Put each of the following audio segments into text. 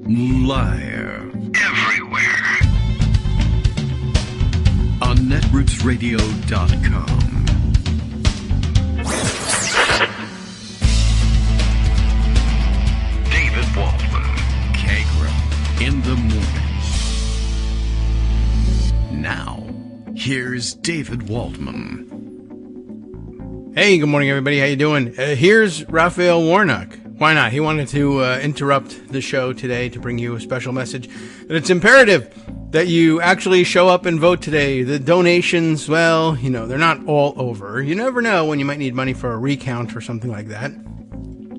Liar. Everywhere. On netrootsradio.com. David Waldman. Kagro. In the morning. Now, here's David Waldman. Hey, good morning, everybody. How you doing? Here's Raphael Warnock. Why not? He wanted to interrupt the show today to bring you a special message that it's imperative that you actually show up and vote today. The donations, well, they're not all over. You never know when you might need money for a recount or something like that.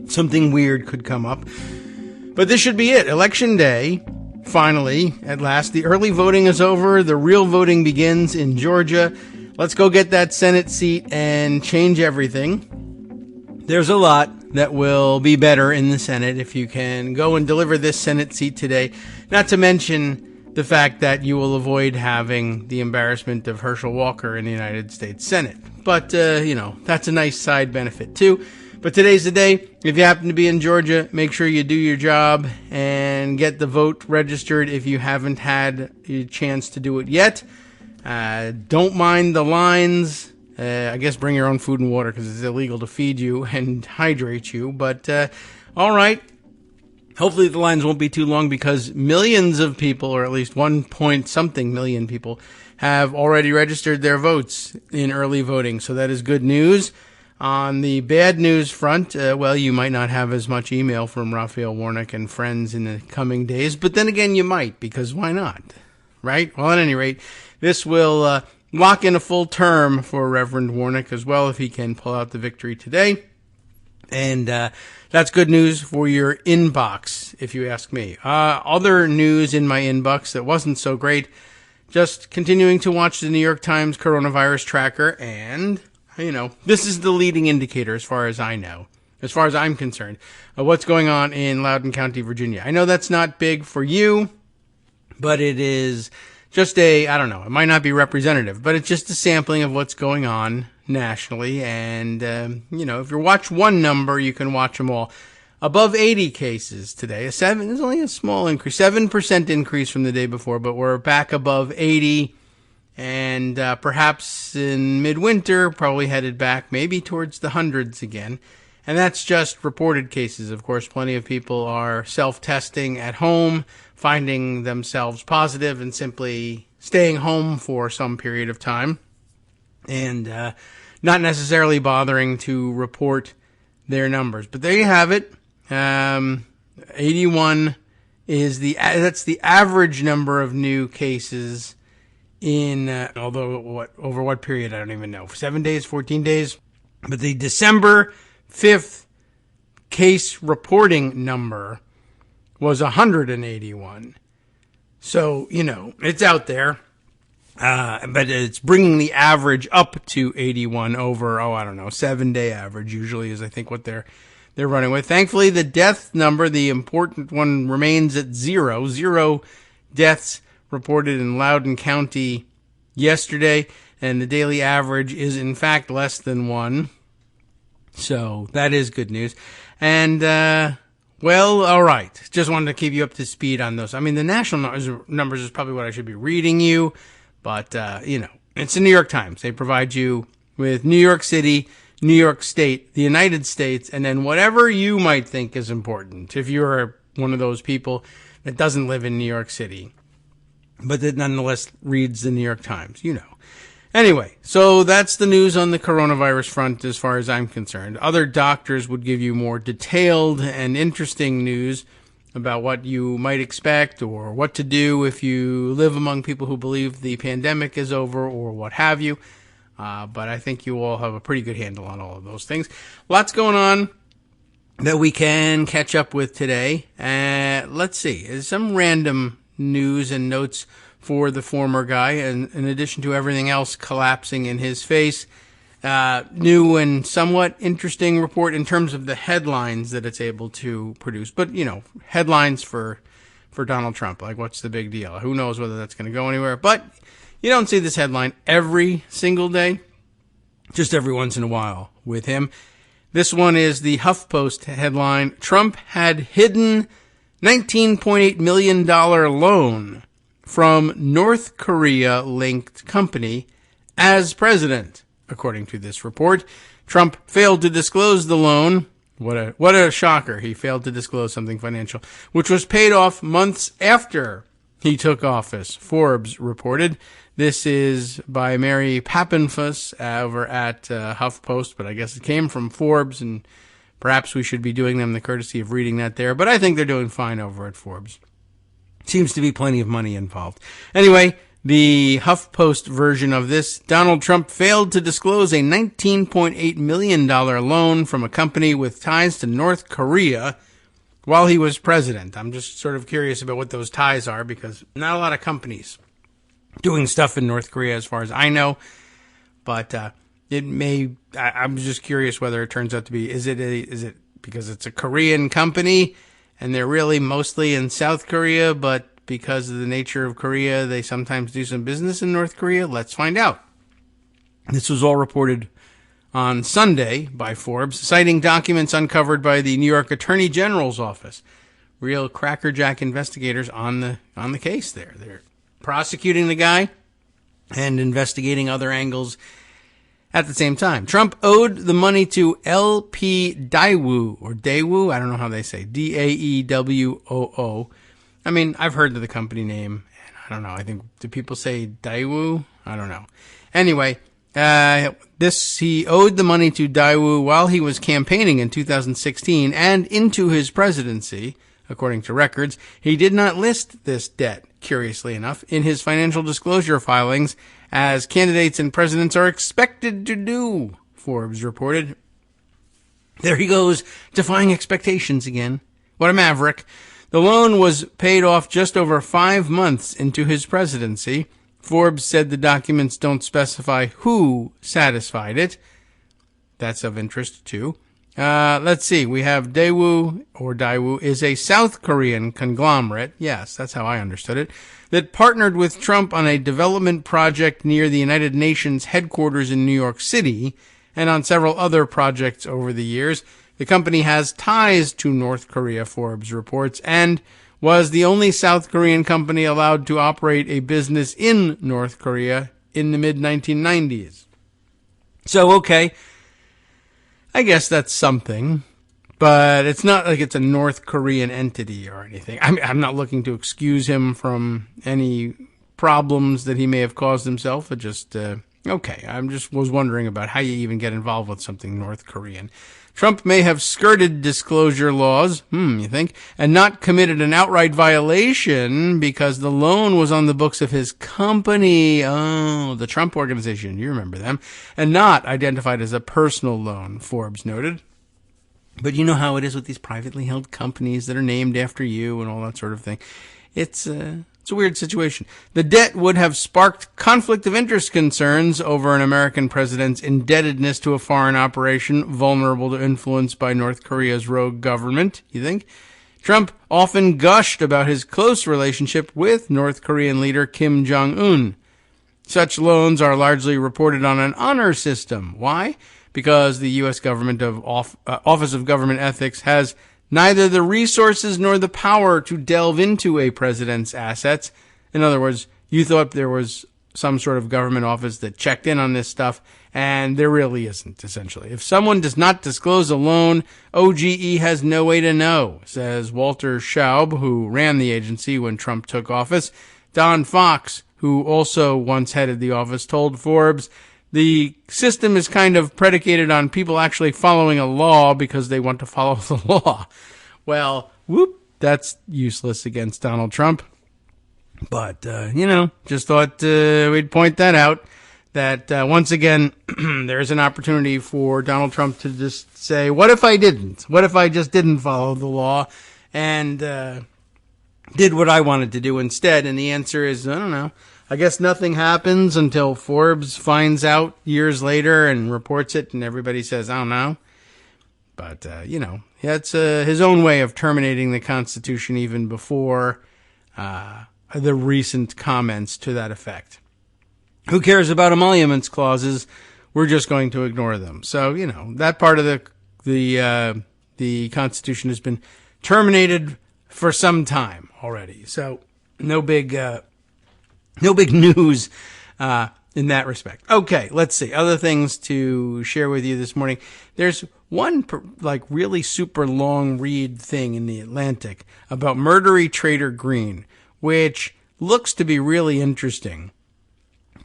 Something weird could come up. But this should be it. Election day, finally, at last. The early voting is over. The real voting begins in Georgia. Let's go get that Senate seat and change everything. There's a lot that will be better in the Senate if you can go and deliver this Senate seat today. Not to mention the fact that you will avoid having the embarrassment of Herschel Walker in the United States Senate. But, that's a nice side benefit too. But today's the day. If you happen to be in Georgia, make sure you do your job and get the vote registered if you haven't had a chance to do it yet. Don't mind the lines. I guess bring your own food and water because it's illegal to feed you and hydrate you. But, all right. Hopefully the lines won't be too long because millions of people, or at least 1-point-something million people, have already registered their votes in early voting. So that is good news. On the bad news front, you might not have as much email from Raphael Warnock and friends in the coming days. But then again, you might, because why not? Right? Well, at any rate, this will lock in a full term for Reverend Warnock as well if he can pull out the victory today. And that's good news for your inbox, if you ask me. Other news in my inbox that wasn't so great, just continuing to watch the New York Times coronavirus tracker, and, this is the leading indicator as far as I know, as far as I'm concerned, of what's going on in Loudoun County, Virginia. I know that's not big for you, but it is just it might not be representative, but it's just a sampling of what's going on nationally. And, if you watch one number, you can watch them all. Above 80 cases today. There's only a small increase, 7% increase from the day before, but we're back above 80. And perhaps in midwinter, probably headed back maybe towards the hundreds again. And that's just reported cases. Of course, plenty of people are self-testing at home, finding themselves positive and simply staying home for some period of time and not necessarily bothering to report their numbers. But there you have it. 81 is that's the average number of new cases in, over what period, I don't even know, 7 days, 14 days. But the December 5th case reporting number was 181. So, it's out there. But it's bringing the average up to 81 over, 7-day average usually is, I think, what they're running with. Thankfully, the death number, the important one, remains at 0. 0 deaths reported in Loudoun County yesterday, and the daily average is, in fact, less than 1. So that is good news. And, all right. Just wanted to keep you up to speed on those. I mean, the national numbers is probably what I should be reading you, but, it's the New York Times. They provide you with New York City, New York State, the United States, and then whatever you might think is important if you're one of those people that doesn't live in New York City, but that nonetheless reads the New York Times, Anyway, so that's the news on the coronavirus front as far as I'm concerned. Other doctors would give you more detailed and interesting news about what you might expect or what to do if you live among people who believe the pandemic is over or what have you. But I think you all have a pretty good handle on all of those things. Lots going on that we can catch up with today. Let's see. There's some random news and notes for the former guy, and in addition to everything else collapsing in his face. New and somewhat interesting report in terms of the headlines that it's able to produce. But, headlines for Donald Trump. Like, what's the big deal? Who knows whether that's going to go anywhere? But you don't see this headline every single day, just every once in a while with him. This one is the HuffPost headline, Trump had hidden $19.8 million loan from North Korea-linked company as president. According to this report, Trump failed to disclose the loan. What a shocker. He failed to disclose something financial, which was paid off months after he took office, Forbes reported. This is by Mary Pappenfuss over at HuffPost, but I guess it came from Forbes, and perhaps we should be doing them the courtesy of reading that there. But I think they're doing fine over at Forbes. Seems to be plenty of money involved. Anyway, the HuffPost version of this, Donald Trump failed to disclose a $19.8 million loan from a company with ties to North Korea while he was president. I'm just sort of curious about what those ties are, because not a lot of companies doing stuff in North Korea as far as I know. But I'm just curious whether it turns out to be, is it because it's a Korean company and they're really mostly in South Korea, but because of the nature of Korea, they sometimes do some business in North Korea? Let's find out. This was all reported on Sunday by Forbes, citing documents uncovered by the New York Attorney General's office. Real crackerjack investigators on the case there. They're prosecuting the guy and investigating other angles at the same time. Trump owed the money to LP Daewoo, or Daewoo, I don't know how they say, Daewoo. I mean, I've heard of the company name, and I don't know, I think, do people say Daewoo? I don't know. Anyway, he owed the money to Daewoo while he was campaigning in 2016 and into his presidency, according to records. He did not list this debt, curiously enough, in his financial disclosure filings, as candidates and presidents are expected to do, Forbes reported. There he goes, defying expectations again. What a maverick. The loan was paid off just over 5 months into his presidency. Forbes said the documents don't specify who satisfied it. That's of interest, too. Let's see. We have Daewoo is a South Korean conglomerate. Yes, that's how I understood it. That partnered with Trump on a development project near the United Nations headquarters in New York City and on several other projects over the years. The company has ties to North Korea, Forbes reports, and was the only South Korean company allowed to operate a business in North Korea in the mid-1990s. So, okay, I guess that's something, but it's not like it's a North Korean entity or anything. I'm not looking to excuse him from any problems that he may have caused himself. It just, okay, I just was wondering about how you even get involved with something North Korean. Trump may have skirted disclosure laws, you think, and not committed an outright violation because the loan was on the books of his company, the Trump Organization, you remember them, and not identified as a personal loan, Forbes noted. But you know how it is with these privately held companies that are named after you and all that sort of thing. It's a weird situation. The debt would have sparked conflict of interest concerns over an American president's indebtedness to a foreign operation vulnerable to influence by North Korea's rogue government, you think? Trump often gushed about his close relationship with North Korean leader Kim Jong-un. Such loans are largely reported on an honor system. Why? Because the U.S. government Office of Government Ethics has neither the resources nor the power to delve into a president's assets. In other words, you thought there was some sort of government office that checked in on this stuff, and there really isn't, essentially. If someone does not disclose a loan, OGE has no way to know, says Walter Schaub, who ran the agency when Trump took office. Don Fox, who also once headed the office, told Forbes, the system is kind of predicated on people actually following a law because they want to follow the law. Well, that's useless against Donald Trump. But, just thought we'd point that out, that once again, there's an opportunity for Donald Trump to just say, what if I didn't? What if I just didn't follow the law and did what I wanted to do instead? And the answer is, I don't know. I guess nothing happens until Forbes finds out years later and reports it, and everybody says, I don't know. But, that's his own way of terminating the Constitution even before the recent comments to that effect. Who cares about emoluments clauses? We're just going to ignore them. So, that part of the Constitution has been terminated for some time already. So no big news in that respect. Okay, let's see. Other things to share with you this morning. There's one really super long read thing in the Atlantic about Murdery Trader Green, which looks to be really interesting.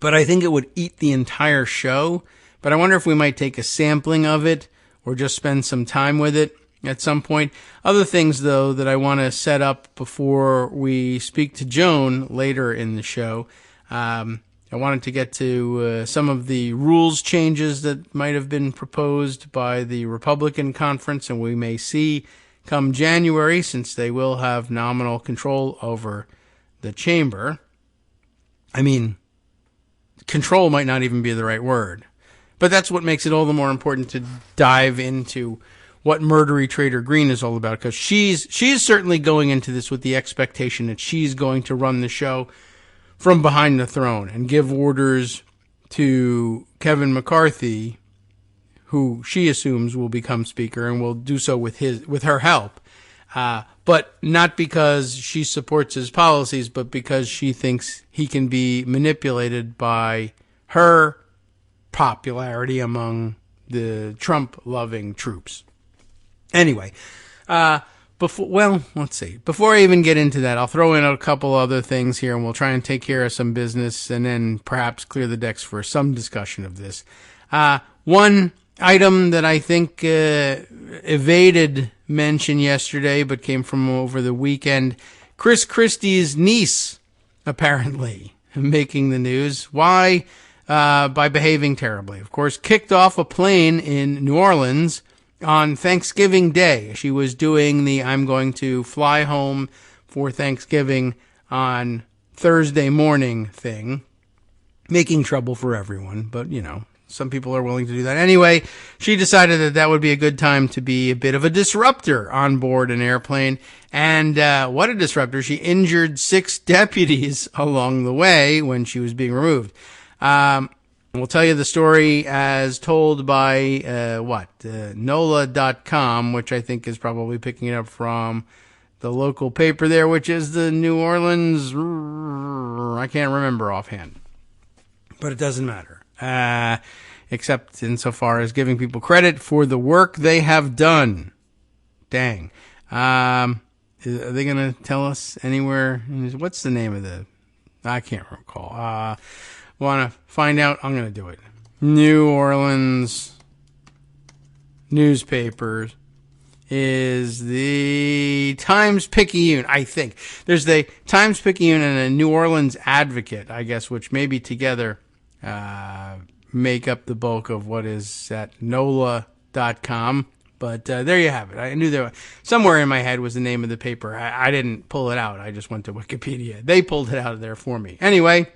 But I think it would eat the entire show. But I wonder if we might take a sampling of it or just spend some time with it at some point. Other things, though, that I want to set up before we speak to Joan later in the show. I wanted to get to some of the rules changes that might have been proposed by the Republican conference, and we may see come January, since they will have nominal control over the chamber. I mean, control might not even be the right word. But that's what makes it all the more important to dive into what Murdery Trader Green is all about, because she's certainly going into this with the expectation that she's going to run the show from behind the throne and give orders to Kevin McCarthy, who she assumes will become speaker and will do so with her help. But not because she supports his policies, but because she thinks he can be manipulated by her popularity among the Trump-loving troops. Anyway, let's see. Before I even get into that, I'll throw in a couple other things here, and we'll try and take care of some business, and then perhaps clear the decks for some discussion of this. One item that I think evaded mention yesterday, but came from over the weekend: Chris Christie's niece, apparently making the news. Why? By behaving terribly. Of course, kicked off a plane in New Orleans on Thanksgiving Day. She was doing the I'm going to fly home for Thanksgiving on Thursday morning thing, making trouble for everyone, but some people are willing to do that. Anyway, she decided that would be a good time to be a bit of a disruptor on board an airplane. And what a disruptor. She injured 6 deputies along the way when she was being removed. We'll tell you the story as told by, NOLA.com, which I think is probably picking it up from the local paper there, which is the New Orleans, I can't remember offhand, but it doesn't matter. Except insofar as giving people credit for the work they have done. Dang. Are they going to tell us anywhere? What's the name of I can't recall. Want to find out? I'm going to do it. New Orleans newspapers is the Times-Picayune, I think. There's the Times-Picayune and a New Orleans Advocate, I guess, which maybe together make up the bulk of what is at NOLA.com. But there you have it. I knew there somewhere in my head was the name of the paper. I didn't pull it out. I just went to Wikipedia. They pulled it out of there for me. Anyway,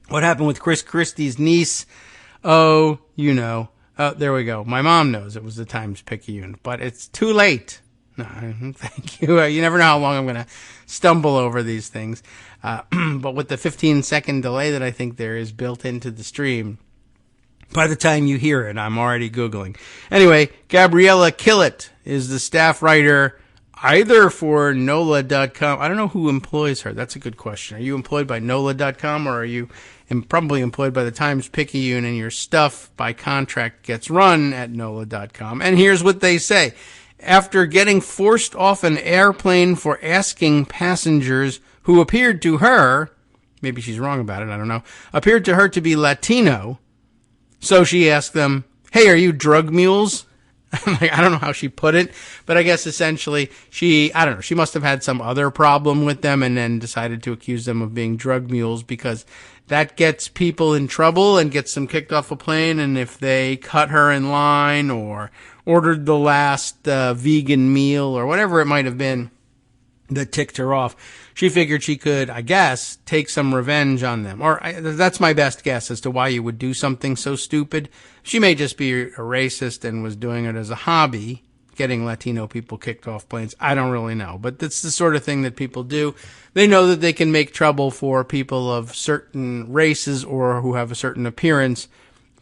what happened with Chris Christie's niece? Oh, there we go. My mom knows it was the Times-Picayune, but it's too late. No, thank you. You never know how long I'm going to stumble over these things. But with the 15-second delay that I think there is built into the stream, by the time you hear it, I'm already Googling. Anyway, Gabriella Killett is the staff writer either for NOLA.com. I don't know who employs her. That's a good question. Are you employed by NOLA.com, or are you probably employed by the Times-Picayune, and your stuff by contract gets run at NOLA.com? And here's what they say. After getting forced off an airplane for asking passengers who appeared to her, maybe she's wrong about it, I don't know, appeared to her to be Latino, so she asked them, "Hey, are you drug mules?" I don't know how she put it, but I guess essentially she must have had some other problem with them and then decided to accuse them of being drug mules, because that gets people in trouble and gets them kicked off a plane. And if they cut her in line or ordered the last vegan meal or whatever it might have been that ticked her off, she figured she could, I guess, take some revenge on them. That's my best guess as to why you would do something so stupid. She may just be a racist and was doing it as a hobby, getting Latino people kicked off planes. I don't really know. But that's the sort of thing that people do. They know that they can make trouble for people of certain races or who have a certain appearance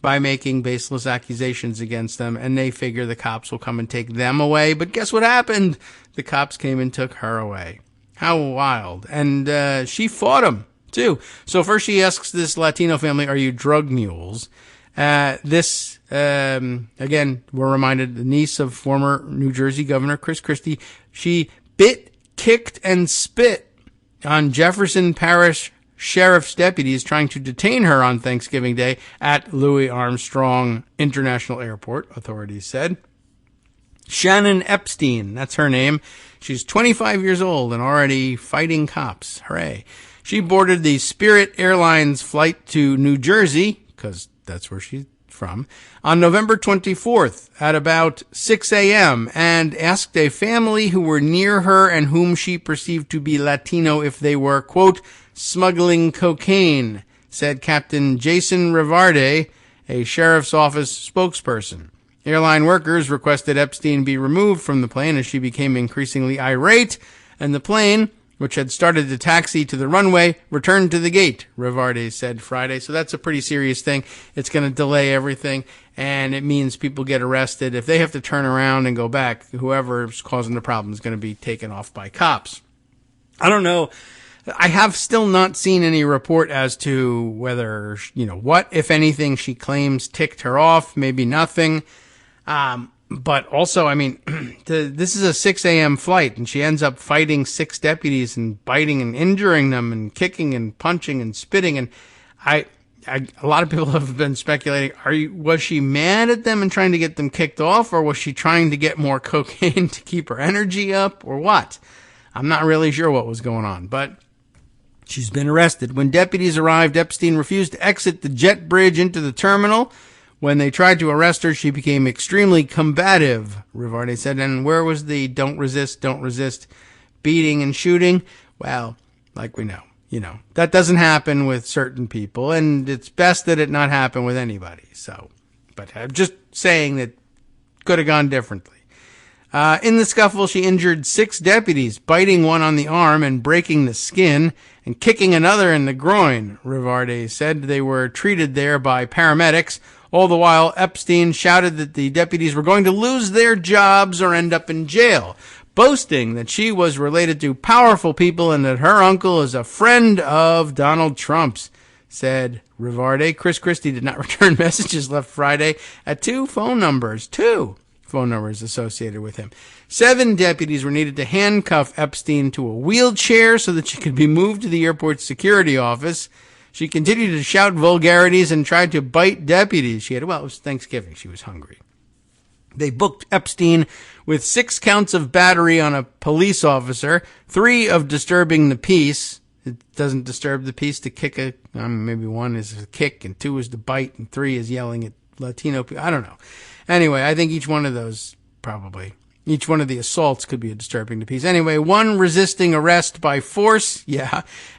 by making baseless accusations against them, and they figure the cops will come and take them away. But guess what happened? The cops came and took her away. How wild. And she fought them, too. So first she asks this Latino family, are you drug mules? Again, we're reminded, the niece of former New Jersey Governor Chris Christie, she bit, kicked, and spit on Jefferson Parish Sheriff's deputies trying to detain her on Thanksgiving Day at Louis Armstrong International Airport, authorities said. Shannon Epstein, that's her name. She's 25 years old and already fighting cops. Hooray. She boarded the Spirit Airlines flight to New Jersey, because that's where she's from, on November 24th at about 6 a.m. and asked a family who were near her and whom she perceived to be Latino if they were, quote, smuggling cocaine, said Captain Jason Rivarde, a sheriff's office spokesperson. Airline workers requested Epstein be removed from the plane as she became increasingly irate, and the plane, which had started to taxi to the runway, returned to the gate, Rivarde said Friday. So that's a pretty serious thing. It's going to delay everything, and it means people get arrested. If they have to turn around and go back, whoever's causing the problem is going to be taken off by cops. I don't know. I have still not seen any report as to whether, what, if anything, she claims ticked her off. Maybe nothing. But also, this is a 6 a.m. flight, and she ends up fighting 6 deputies and biting and injuring them and kicking and punching and spitting. And a lot of people have been speculating, was she mad at them and trying to get them kicked off, or was she trying to get more cocaine to keep her energy up, or what? I'm not really sure what was going on, but she's been arrested. When deputies arrived, Epstein refused to exit the jet bridge into the terminal. When they tried to arrest her, she became extremely combative, Rivarde said. And where was the don't resist, beating and shooting? Well, like we know, that doesn't happen with certain people, and it's best that it not happen with anybody. So, but I'm just saying that could have gone differently. In the scuffle, she injured 6 deputies, biting one on the arm and breaking the skin, and kicking another in the groin, Rivarde said. They were treated there by paramedics. All the while, Epstein shouted that the deputies were going to lose their jobs or end up in jail, boasting that she was related to powerful people and that her uncle is a friend of Donald Trump's, said Rivarde. Chris Christie did not return messages left Friday at 2 phone numbers associated with him. 7 deputies were needed to handcuff Epstein to a wheelchair so that she could be moved to the airport's security office. She continued to shout vulgarities and tried to bite deputies. It was Thanksgiving. She was hungry. They booked Epstein with 6 counts of battery on a police officer, 3 of disturbing the peace. It doesn't disturb the peace to kick maybe 1 is a kick and 2 is to bite and 3 is yelling at Latino people. I don't know. Anyway, I think each one of those each one of the assaults could be a disturbing to peace. Anyway, 1 resisting arrest by force,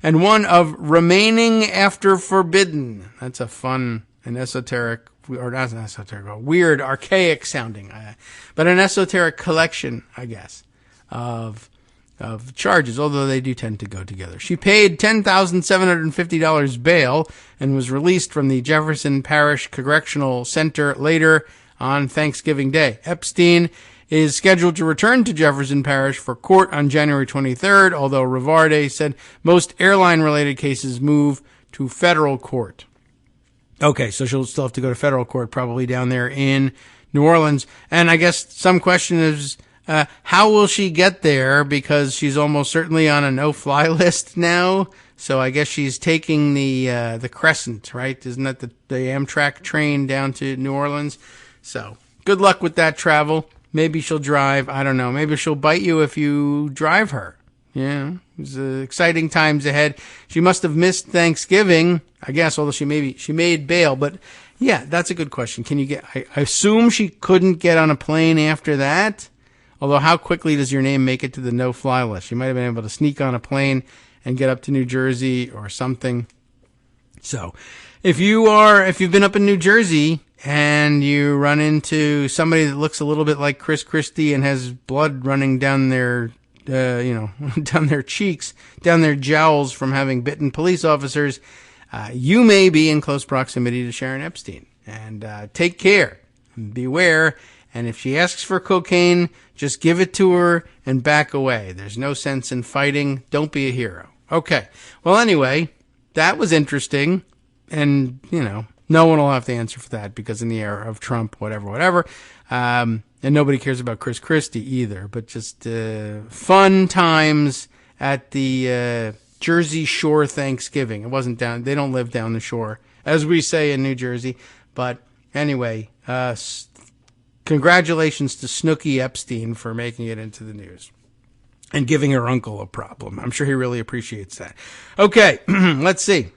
and 1 of remaining after forbidden. That's a fun and esoteric, or not esoteric, weird, archaic sounding, but an esoteric collection, I guess, of charges, although they do tend to go together. She paid $10,750 bail and was released from the Jefferson Parish Correctional Center later on Thanksgiving Day. Epstein is scheduled to return to Jefferson Parish for court on January 23rd, although Rivarde said most airline-related cases move to federal court. Okay, so she'll still have to go to federal court, probably down there in New Orleans. And I guess some question is, how will she get there? Because she's almost certainly on a no-fly list now. So I guess she's taking the Crescent, right? Isn't that the Amtrak train down to New Orleans? So good luck with that travel. Maybe she'll drive. I don't know. Maybe she'll bite you if you drive her. Yeah, it's exciting times ahead. She must have missed Thanksgiving, I guess, although she made bail. But yeah, that's a good question. I assume she couldn't get on a plane after that. Although how quickly does your name make it to the no-fly list? She might have been able to sneak on a plane and get up to New Jersey or something. So if you've been up in New Jersey and you run into somebody that looks a little bit like Chris Christie and has blood running down their, down their cheeks, down their jowls from having bitten police officers, you may be in close proximity to Sharon Epstein. And take care. Beware. And if she asks for cocaine, just give it to her and back away. There's no sense in fighting. Don't be a hero. Okay. Well, anyway, that was interesting. And, no one will have to answer for that because in the era of Trump, whatever. And nobody cares about Chris Christie either. But just fun times at the Jersey Shore Thanksgiving. It wasn't down. They don't live down the shore, as we say in New Jersey. But anyway, congratulations to Snooki Epstein for making it into the news and giving her uncle a problem. I'm sure he really appreciates that. Okay, let's see.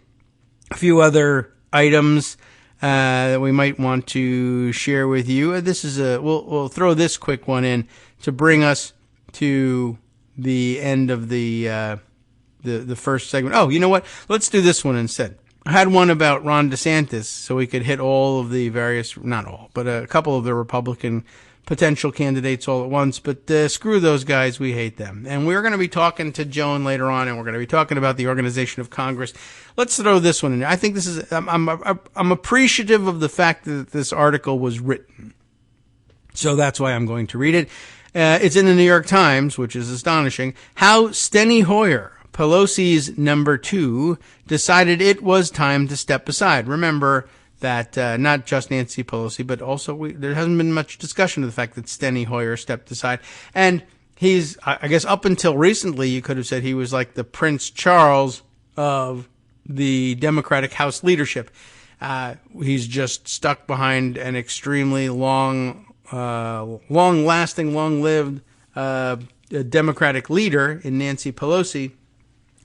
A few other items that we might want to share with you. This is we'll throw this quick one in to bring us to the end of the first segment. Oh, you know what? Let's do this one instead. I had one about Ron DeSantis, so we could hit all of the various, not all, but a couple of the Republican potential candidates all at once. But screw those guys. We hate them. And we're going to be talking to Joan later on, and we're going to be talking about the organization of Congress. Let's throw this one in. I think this is, I'm appreciative of the fact that this article was written. So that's why I'm going to read it. It's in the New York Times, which is astonishing. How Steny Hoyer, Pelosi's number 2, decided it was time to step aside. Remember that not just Nancy Pelosi, but also there hasn't been much discussion of the fact that Steny Hoyer stepped aside. And he's, I guess up until recently, you could have said he was like the Prince Charles of the Democratic House leadership. He's just stuck behind an extremely long-lasting, long-lived Democratic leader in Nancy Pelosi.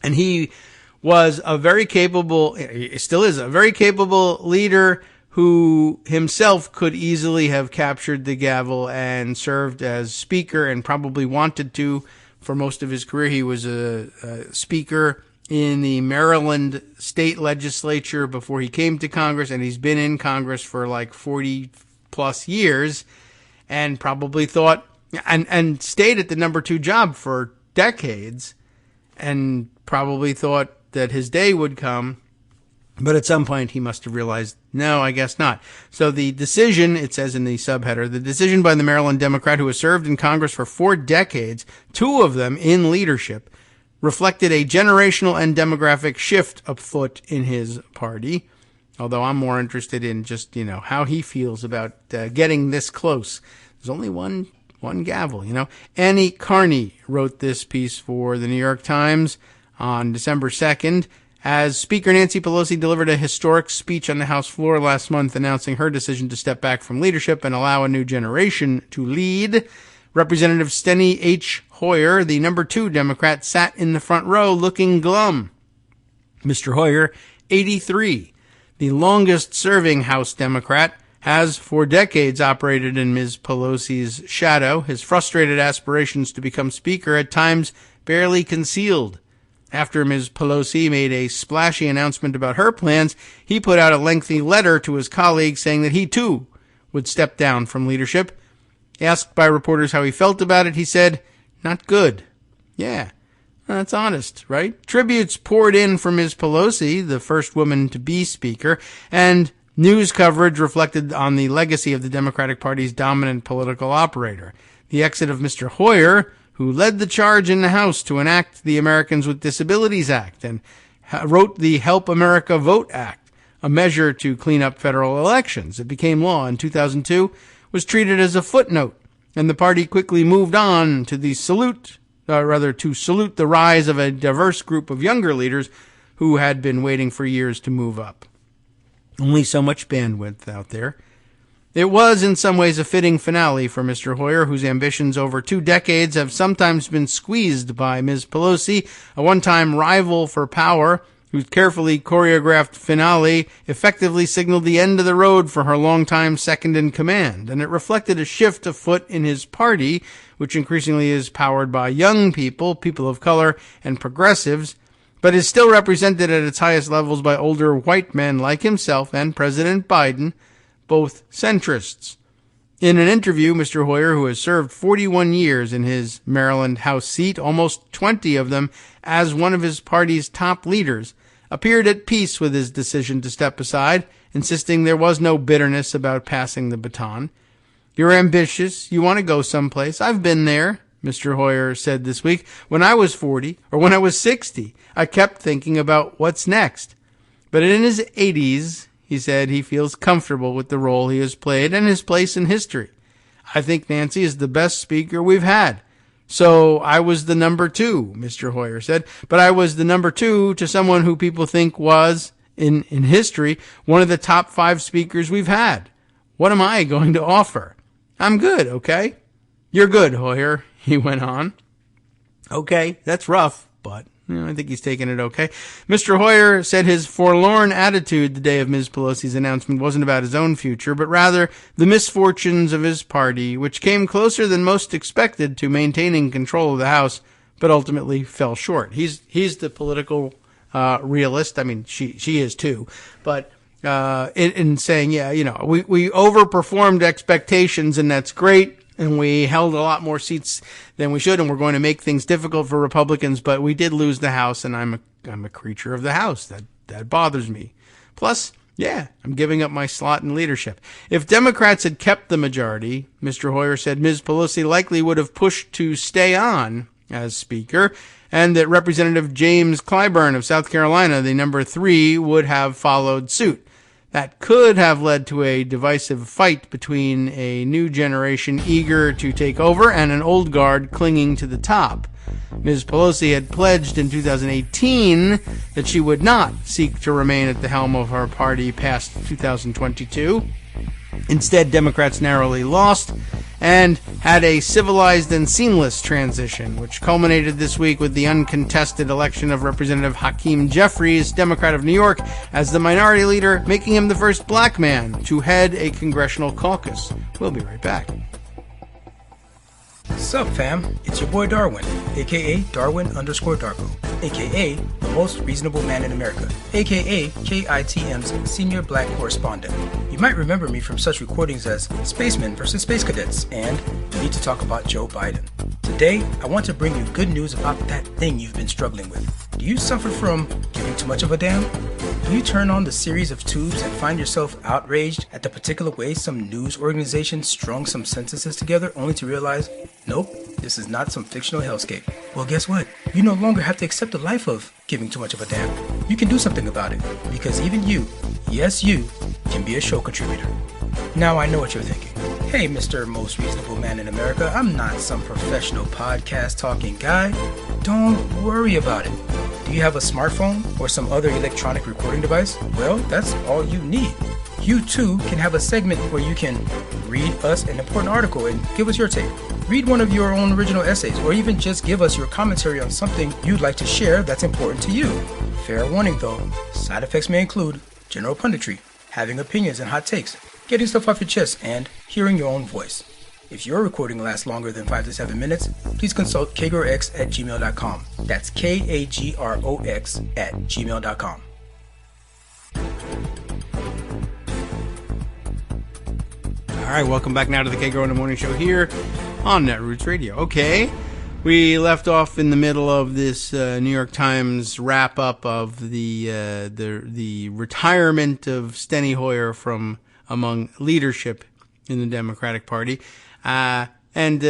And he was a very capable, he still is a very capable leader who himself could easily have captured the gavel and served as speaker and probably wanted to for most of his career. He was a speaker in the Maryland state legislature before he came to Congress, and he's been in Congress for like 40 plus years and probably thought and stayed at the number 2 job for decades and probably thought that his day would come, but at some point he must have realized, no, I guess not. So the decision, it says in the subheader, the decision by the Maryland Democrat who has served in Congress for 4 decades, 2 of them in leadership, reflected a generational and demographic shift afoot in his party. Although I'm more interested in just, how he feels about getting this close. There's only one gavel, Annie Carney wrote this piece for the New York Times on December 2nd, as Speaker Nancy Pelosi delivered a historic speech on the House floor last month announcing her decision to step back from leadership and allow a new generation to lead. Representative Steny H. Hoyer, the number 2 Democrat, sat in the front row looking glum. Mr. Hoyer, 83, the longest-serving House Democrat, has for decades operated in Ms. Pelosi's shadow, his frustrated aspirations to become Speaker at times barely concealed. After Ms. Pelosi made a splashy announcement about her plans, he put out a lengthy letter to his colleagues saying that he, too, would step down from leadership. Asked by reporters how he felt about it, he said, "Not good." Yeah, that's honest, right? Tributes poured in for Ms. Pelosi, the first woman to be Speaker, and news coverage reflected on the legacy of the Democratic Party's dominant political operator. The exit of Mr. Hoyer, who led the charge in the House to enact the Americans with Disabilities Act and wrote the Help America Vote Act, a measure to clean up federal elections. It became law in 2002, was treated as a footnote, and the party quickly moved on to salute the rise of a diverse group of younger leaders who had been waiting for years to move up. Only so much bandwidth out there. It was, in some ways, a fitting finale for Mr. Hoyer, whose ambitions over 2 decades have sometimes been squeezed by Ms. Pelosi, a one-time rival for power, whose carefully choreographed finale effectively signaled the end of the road for her longtime second-in-command. And it reflected a shift afoot in his party, which increasingly is powered by young people, people of color, and progressives, but is still represented at its highest levels by older white men like himself and President Biden, both centrists. In an interview, Mr. Hoyer, who has served 41 years in his Maryland House seat, almost 20 of them as one of his party's top leaders, appeared at peace with his decision to step aside, insisting there was no bitterness about passing the baton. You're ambitious. You want to go someplace. I've been there, Mr. Hoyer said this week. When I was 40 or when I was 60, I kept thinking about what's next. But in his 80s, he said he feels comfortable with the role he has played and his place in history. I think Nancy is the best speaker we've had. So I was the number 2, Mr. Hoyer said, but I was the number 2 to someone who people think was, in history, one of the top 5 speakers we've had. What am I going to offer? I'm good, okay? You're good, Hoyer, he went on. Okay, that's rough, but I think he's taking it okay. Mr. Hoyer said his forlorn attitude the day of Ms. Pelosi's announcement wasn't about his own future, but rather the misfortunes of his party, which came closer than most expected to maintaining control of the House, but ultimately fell short. He's the political realist. I mean, she is too, but in saying, we overperformed expectations, and that's great. And we held a lot more seats than we should, and we're going to make things difficult for Republicans, but we did lose the House, and I'm a creature of the House. That bothers me. Plus, I'm giving up my slot in leadership. If Democrats had kept the majority, Mr. Hoyer said Ms. Pelosi likely would have pushed to stay on as Speaker, and that Representative James Clyburn of South Carolina, the number 3, would have followed suit. That could have led to a divisive fight between a new generation eager to take over and an old guard clinging to the top. Ms. Pelosi had pledged in 2018 that she would not seek to remain at the helm of her party past 2022. Instead, Democrats narrowly lost and had a civilized and seamless transition, which culminated this week with the uncontested election of Representative Hakeem Jeffries, Democrat of New York, as the minority leader, making him the first black man to head a congressional caucus. We'll be right back. Sup fam, it's your boy Darwin, aka Darwin_Darko, aka the most reasonable man in America, aka KITM's senior black correspondent. You might remember me from such recordings as Spacemen vs. Space Cadets and We Need to Talk About Joe Biden. Today, I want to bring you good news about that thing you've been struggling with. Do you suffer from giving too much of a damn? Do you turn on the series of tubes and find yourself outraged at the particular way some news organization strung some sentences together only to realize, nope, this is not some fictional hellscape? Well, guess what? You no longer have to accept the life of giving too much of a damn. You can do something about it, because even you, yes you, can be a show contributor. Now I know what you're thinking. Hey, Mr. Most Reasonable Man in America, I'm not some professional podcast talking guy. Don't worry about it. Do you have a smartphone or some other electronic recording device? Well, that's all you need. You too can have a segment where you can read us an important article and give us your take. Read one of your own original essays, or even just give us your commentary on something you'd like to share that's important to you. Fair warning though, side effects may include general punditry, having opinions and hot takes, getting stuff off your chest, and hearing your own voice. If your recording lasts longer than 5 to 7 minutes, please consult kagrox@gmail.com. That's KAGROX@gmail.com. All right, welcome back now to the Kagro in the Morning Show here on Netroots Radio. Okay, we left off in the middle of this New York Times wrap-up of the retirement of Steny Hoyer from among leadership in the Democratic Party. And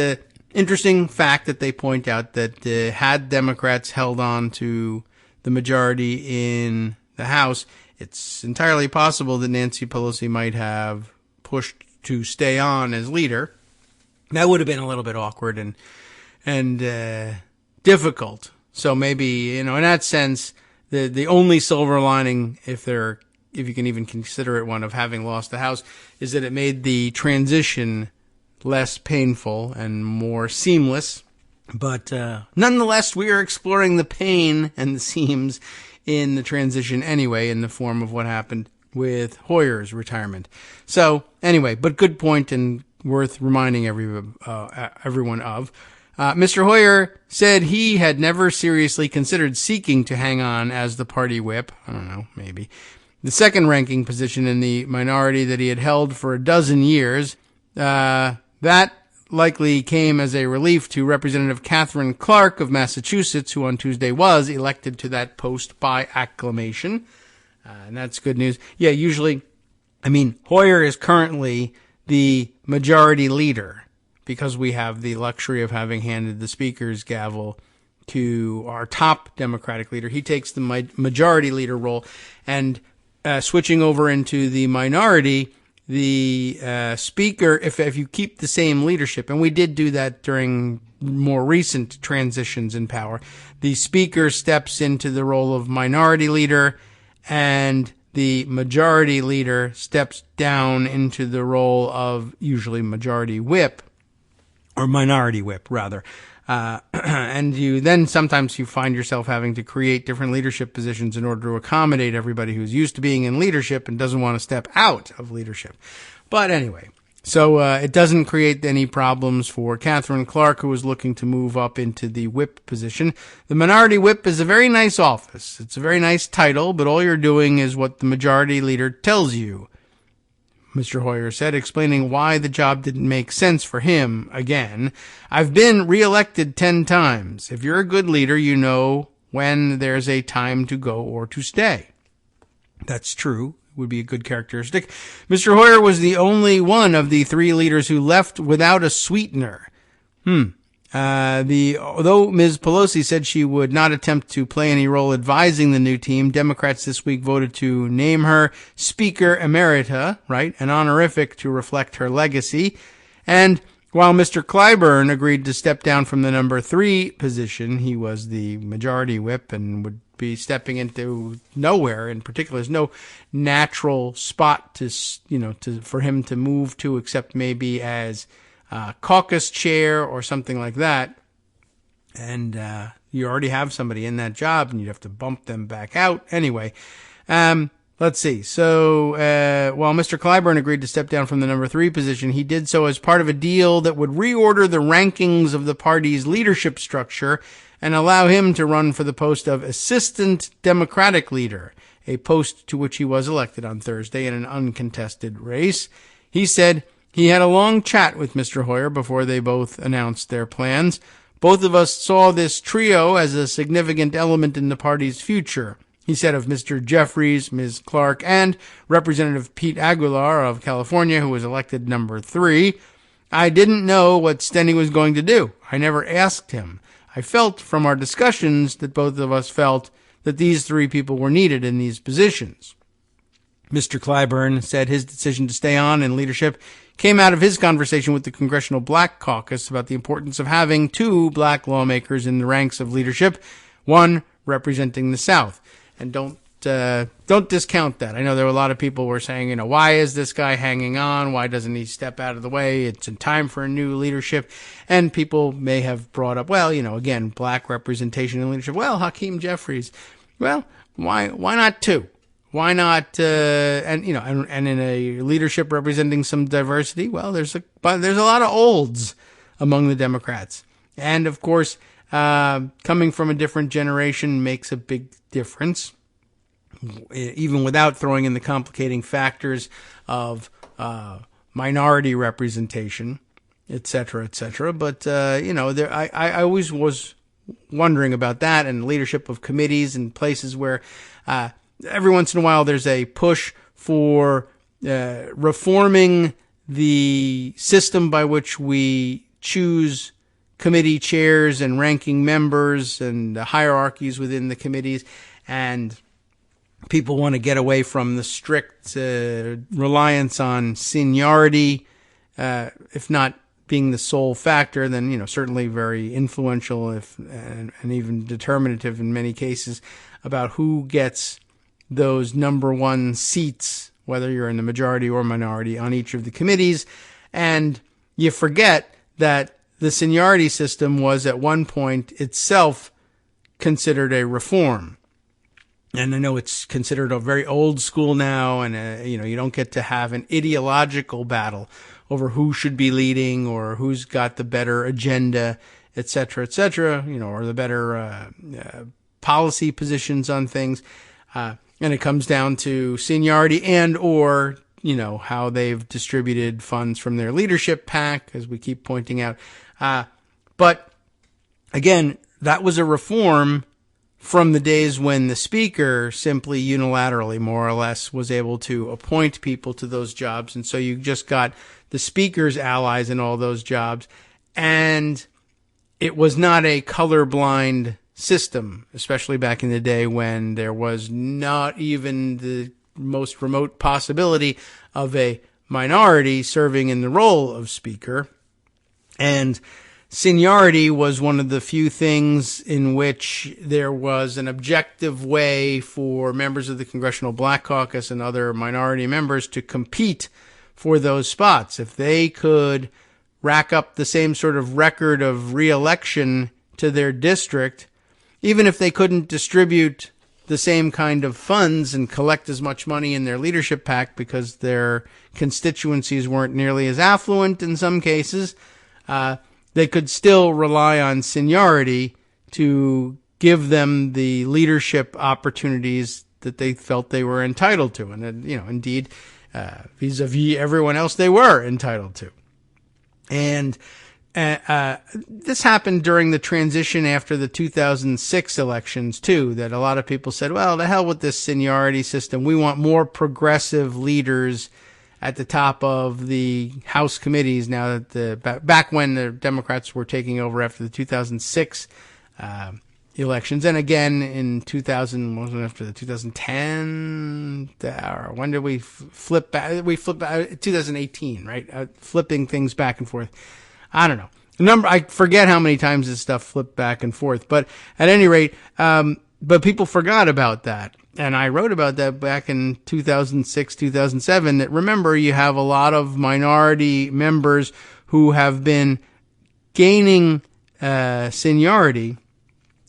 interesting fact that they point out that had Democrats held on to the majority in the House, it's entirely possible that Nancy Pelosi might have pushed to stay on as leader. That would have been a little bit awkward and difficult. So maybe, in that sense, the only silver lining, if you can even consider it one, of having lost the House, is that it made the transition less painful and more seamless. But nonetheless, we are exploring the pain and the seams in the transition anyway, in the form of what happened with Hoyer's retirement. So anyway, but good point and worth reminding everyone of. Mr. Hoyer said he had never seriously considered seeking to hang on as the party whip. I don't know, maybe. The second ranking position in the minority that he had held for a dozen years. That likely came as a relief to Representative Catherine Clark of Massachusetts, who on Tuesday was elected to that post by acclamation. And that's good news. Yeah, usually, Hoyer is currently the majority leader because we have the luxury of having handed the speaker's gavel to our top Democratic leader. He takes the majority leader role, and switching over into the minority, the speaker, if you keep the same leadership, and we did do that during more recent transitions in power, the speaker steps into the role of minority leader, and the majority leader steps down into the role of usually majority whip, or minority whip, rather. And sometimes you find yourself having to create different leadership positions in order to accommodate everybody who's used to being in leadership and doesn't want to step out of leadership. But anyway, so it doesn't create any problems for Catherine Clark, who is looking to move up into the whip position. The minority whip is a very nice office. It's a very nice title, but all you're doing is what the majority leader tells you, Mr. Hoyer said, explaining why the job didn't make sense for him again. I've been reelected 10 times. If you're a good leader, you know when there's a time to go or to stay. That's true. Would be a good characteristic. Mr. Hoyer was the only one of the 3 leaders who left without a sweetener. Although Ms. Pelosi said she would not attempt to play any role advising the new team, Democrats this week voted to name her Speaker Emerita, right, an honorific to reflect her legacy. And while Mr. Clyburn agreed to step down from the number 3 position, he was the majority whip and would be stepping into nowhere in particular. There's no natural spot for him to move to, except maybe as caucus chair or something like that. And you already have somebody in that job, and you'd have to bump them back out. Anyway, let's see. So while Mr. Clyburn agreed to step down from the number 3 position, he did so as part of a deal that would reorder the rankings of the party's leadership structure and allow him to run for the post of Assistant Democratic Leader, a post to which he was elected on Thursday in an uncontested race. He said he had a long chat with Mr. Hoyer before they both announced their plans. Both of us saw this trio as a significant element in the party's future, he said of Mr. Jeffries, Ms. Clark, and Representative Pete Aguilar of California, who was elected number 3. I didn't know what Steny was going to do. I never asked him. I felt from our discussions that both of us felt that these 3 people were needed in these positions. Mr. Clyburn said his decision to stay on in leadership came out of his conversation with the Congressional Black Caucus about the importance of having 2 black lawmakers in the ranks of leadership, one representing the South. And don't discount that. I know there were a lot of people who were saying, why is this guy hanging on? Why doesn't he step out of the way? It's in time for a new leadership. And people may have brought up, again, black representation in leadership. Well, Hakeem Jeffries. Well, why not 2? Why not, and in a leadership representing some diversity? Well, there's a lot of olds among the Democrats. And of course, coming from a different generation makes a big difference, even without throwing in the complicating factors of minority representation, et cetera, et cetera. But, I always was wondering about that, and leadership of committees and places where every once in a while there's a push for reforming the system by which we choose committee chairs and ranking members and the hierarchies within the committees, and people want to get away from the strict reliance on seniority, if not being the sole factor, then certainly very influential and even determinative in many cases about who gets those number 1 seats, whether you're in the majority or minority on each of the committees. And you forget that the seniority system was at one point itself considered a reform. And I know it's considered a very old school now, and you don't get to have an ideological battle over who should be leading or who's got the better agenda, et cetera, or the better policy positions on things. And it comes down to seniority and or how they've distributed funds from their leadership PAC, as we keep pointing out. But again, that was a reform from the days when the speaker simply unilaterally, more or less, was able to appoint people to those jobs. And so you just got the speaker's allies in all those jobs. And it was not a colorblind system, especially back in the day when there was not even the most remote possibility of a minority serving in the role of speaker. And seniority was one of the few things in which there was an objective way for members of the Congressional Black Caucus and other minority members to compete for those spots. If they could rack up the same sort of record of re-election to their district, even if they couldn't distribute the same kind of funds and collect as much money in their leadership PAC because their constituencies weren't nearly as affluent in some cases, they could still rely on seniority to give them the leadership opportunities that they felt they were entitled to. And, indeed, vis-a-vis everyone else, they were entitled to. And this happened during the transition after the 2006 elections, too, that a lot of people said, well, the hell with this seniority system. We want more progressive leaders at the top of the House committees now that back when the Democrats were taking over after the 2006 elections. And again in 2010, or when did we flip back? We flipped back 2018, right? Flipping things back and forth. I don't know. I forget how many times this stuff flipped back and forth, but at any rate, but people forgot about that. And I wrote about that back in 2006, 2007, that remember, you have a lot of minority members who have been gaining seniority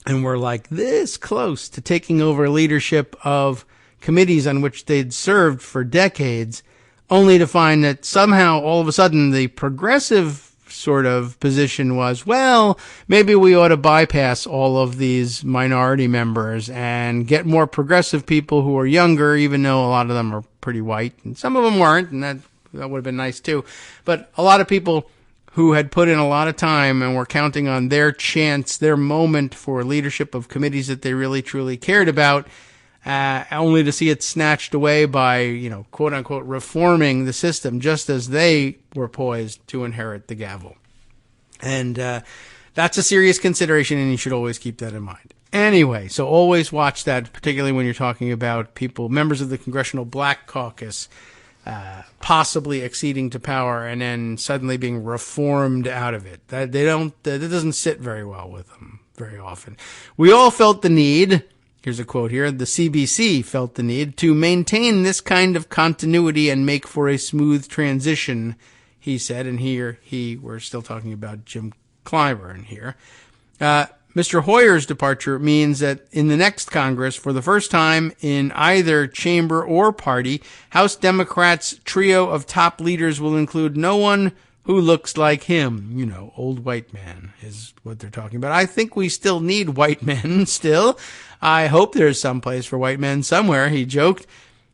and were like this close to taking over leadership of committees on which they'd served for decades, only to find that somehow all of a sudden the progressive sort of position was, well, maybe we ought to bypass all of these minority members and get more progressive people who are younger, even though a lot of them are pretty white, and some of them weren't, and that would have been nice too. But a lot of people who had put in a lot of time and were counting on their chance, their moment for leadership of committees that they really truly cared about, only to see it snatched away by, quote unquote, reforming the system just as they were poised to inherit the gavel. And that's a serious consideration, and you should always keep that in mind. Anyway, so always watch that, particularly when you're talking about people, members of the Congressional Black Caucus, possibly acceding to power and then suddenly being reformed out of it. That doesn't sit very well with them very often. We all felt the need. Here's a quote here. The CBC felt the need to maintain this kind of continuity and make for a smooth transition, he said. And here we're still talking about Jim Clyburn here. Mr. Hoyer's departure means that in the next Congress, for the first time in either chamber or party, House Democrats' trio of top leaders will include no one who looks like him. Old white man is what they're talking about. I think we still need white men still. I hope there's some place for white men somewhere, he joked.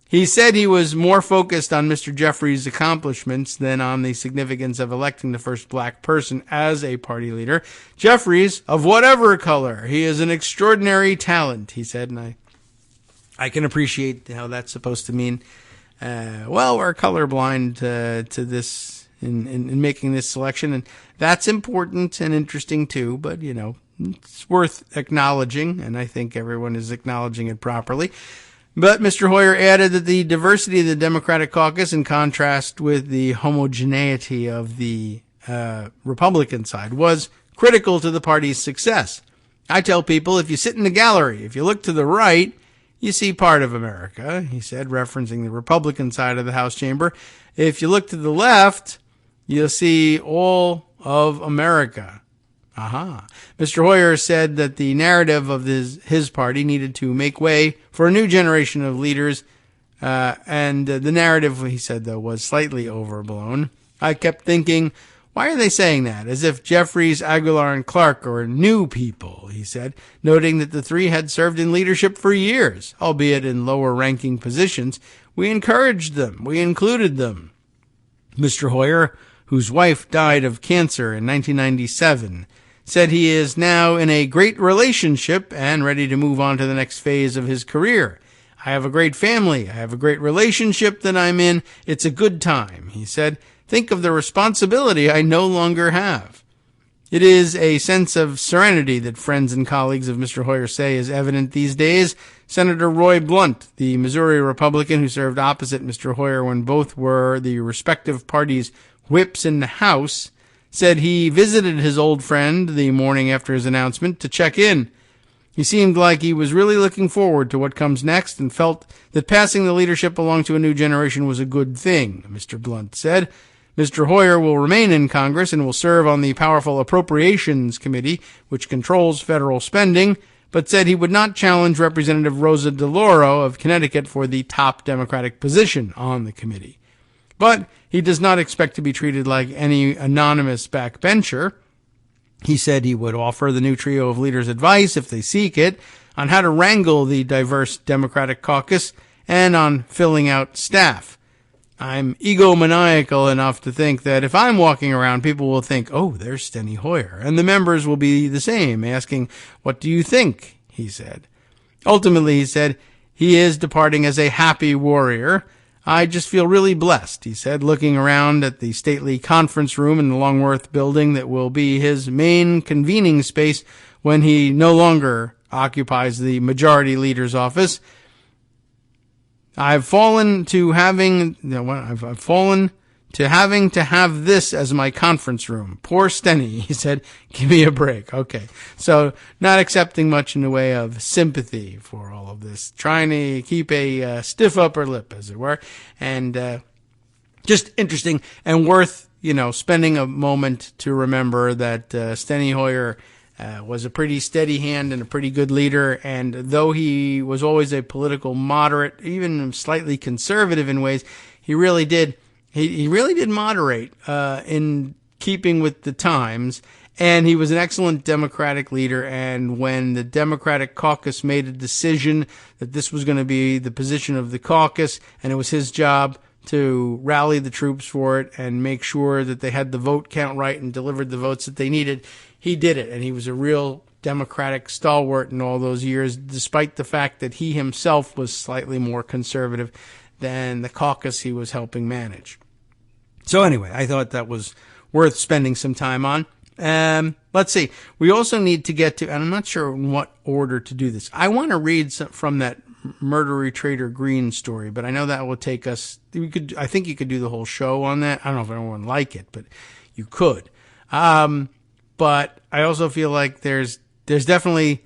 He said he was more focused on Mr. Jeffries' accomplishments than on the significance of electing the first black person as a party leader. Jeffries, of whatever color, he is an extraordinary talent, he said, and I can appreciate how that's supposed to mean, we're colorblind to this in making this selection, and that's important and interesting too, but, it's worth acknowledging, and I think everyone is acknowledging it properly. But Mr. Hoyer added that the diversity of the Democratic caucus, in contrast with the homogeneity of the Republican side, was critical to the party's success. I tell people, if you sit in the gallery, if you look to the right, you see part of America, he said, referencing the Republican side of the House chamber. If you look to the left, you'll see all of America. Aha. Mr. Hoyer said that the narrative of his party needed to make way for a new generation of leaders, and the narrative, he said, though, was slightly overblown. I kept thinking, why are they saying that? As if Jeffries, Aguilar, and Clark are new people, he said, noting that the three had served in leadership for years, albeit in lower-ranking positions. We encouraged them. We included them. Mr. Hoyer, whose wife died of cancer in 1997, said he is now in a great relationship and ready to move on to the next phase of his career. I have a great family. I have a great relationship that I'm in. It's a good time, he said. Think of the responsibility I no longer have. It is a sense of serenity that friends and colleagues of Mr. Hoyer say is evident these days. Senator Roy Blunt, the Missouri Republican who served opposite Mr. Hoyer when both were the respective parties' whips in the House, said he visited his old friend the morning after his announcement to check in. He seemed like he was really looking forward to what comes next and felt that passing the leadership along to a new generation was a good thing, Mr. Blunt said. Mr. Hoyer will remain in Congress and will serve on the powerful Appropriations Committee, which controls federal spending, but said he would not challenge Representative Rosa DeLauro of Connecticut for the top Democratic position on the committee. But he does not expect to be treated like any anonymous backbencher. He said he would offer the new trio of leaders advice, if they seek it, on how to wrangle the diverse Democratic caucus and on filling out staff. I'm egomaniacal enough to think that if I'm walking around, people will think, oh, there's Steny Hoyer. And the members will be the same, asking, what do you think? He said. Ultimately, he said, he is departing as a happy warrior. I just feel really blessed, he said, looking around at the stately conference room in the Longworth building that will be his main convening space when he no longer occupies the majority leader's office. I've fallen to having to have this as my conference room. Poor Steny, he said, give me a break. Okay. So not accepting much in the way of sympathy for all of this, trying to keep a stiff upper lip, as it were, and just interesting and worth, spending a moment to remember that Steny Hoyer was a pretty steady hand and a pretty good leader, and though he was always a political moderate, even slightly conservative in ways, he really did moderate in keeping with the times, and he was an excellent Democratic leader. And when the Democratic caucus made a decision that this was going to be the position of the caucus, and it was his job to rally the troops for it and make sure that they had the vote count right and delivered the votes that they needed, he did it. And he was a real Democratic stalwart in all those years, despite the fact that he himself was slightly more conservative than the caucus he was helping manage. So anyway, I thought that was worth spending some time on. Let's see. We also need to get to, and I'm not sure in what order to do this. I want to read from that Murdery Trader Green story, but I know that will take us, I think you could do the whole show on that. I don't know if anyone would like it, but you could. But I also feel like there's definitely,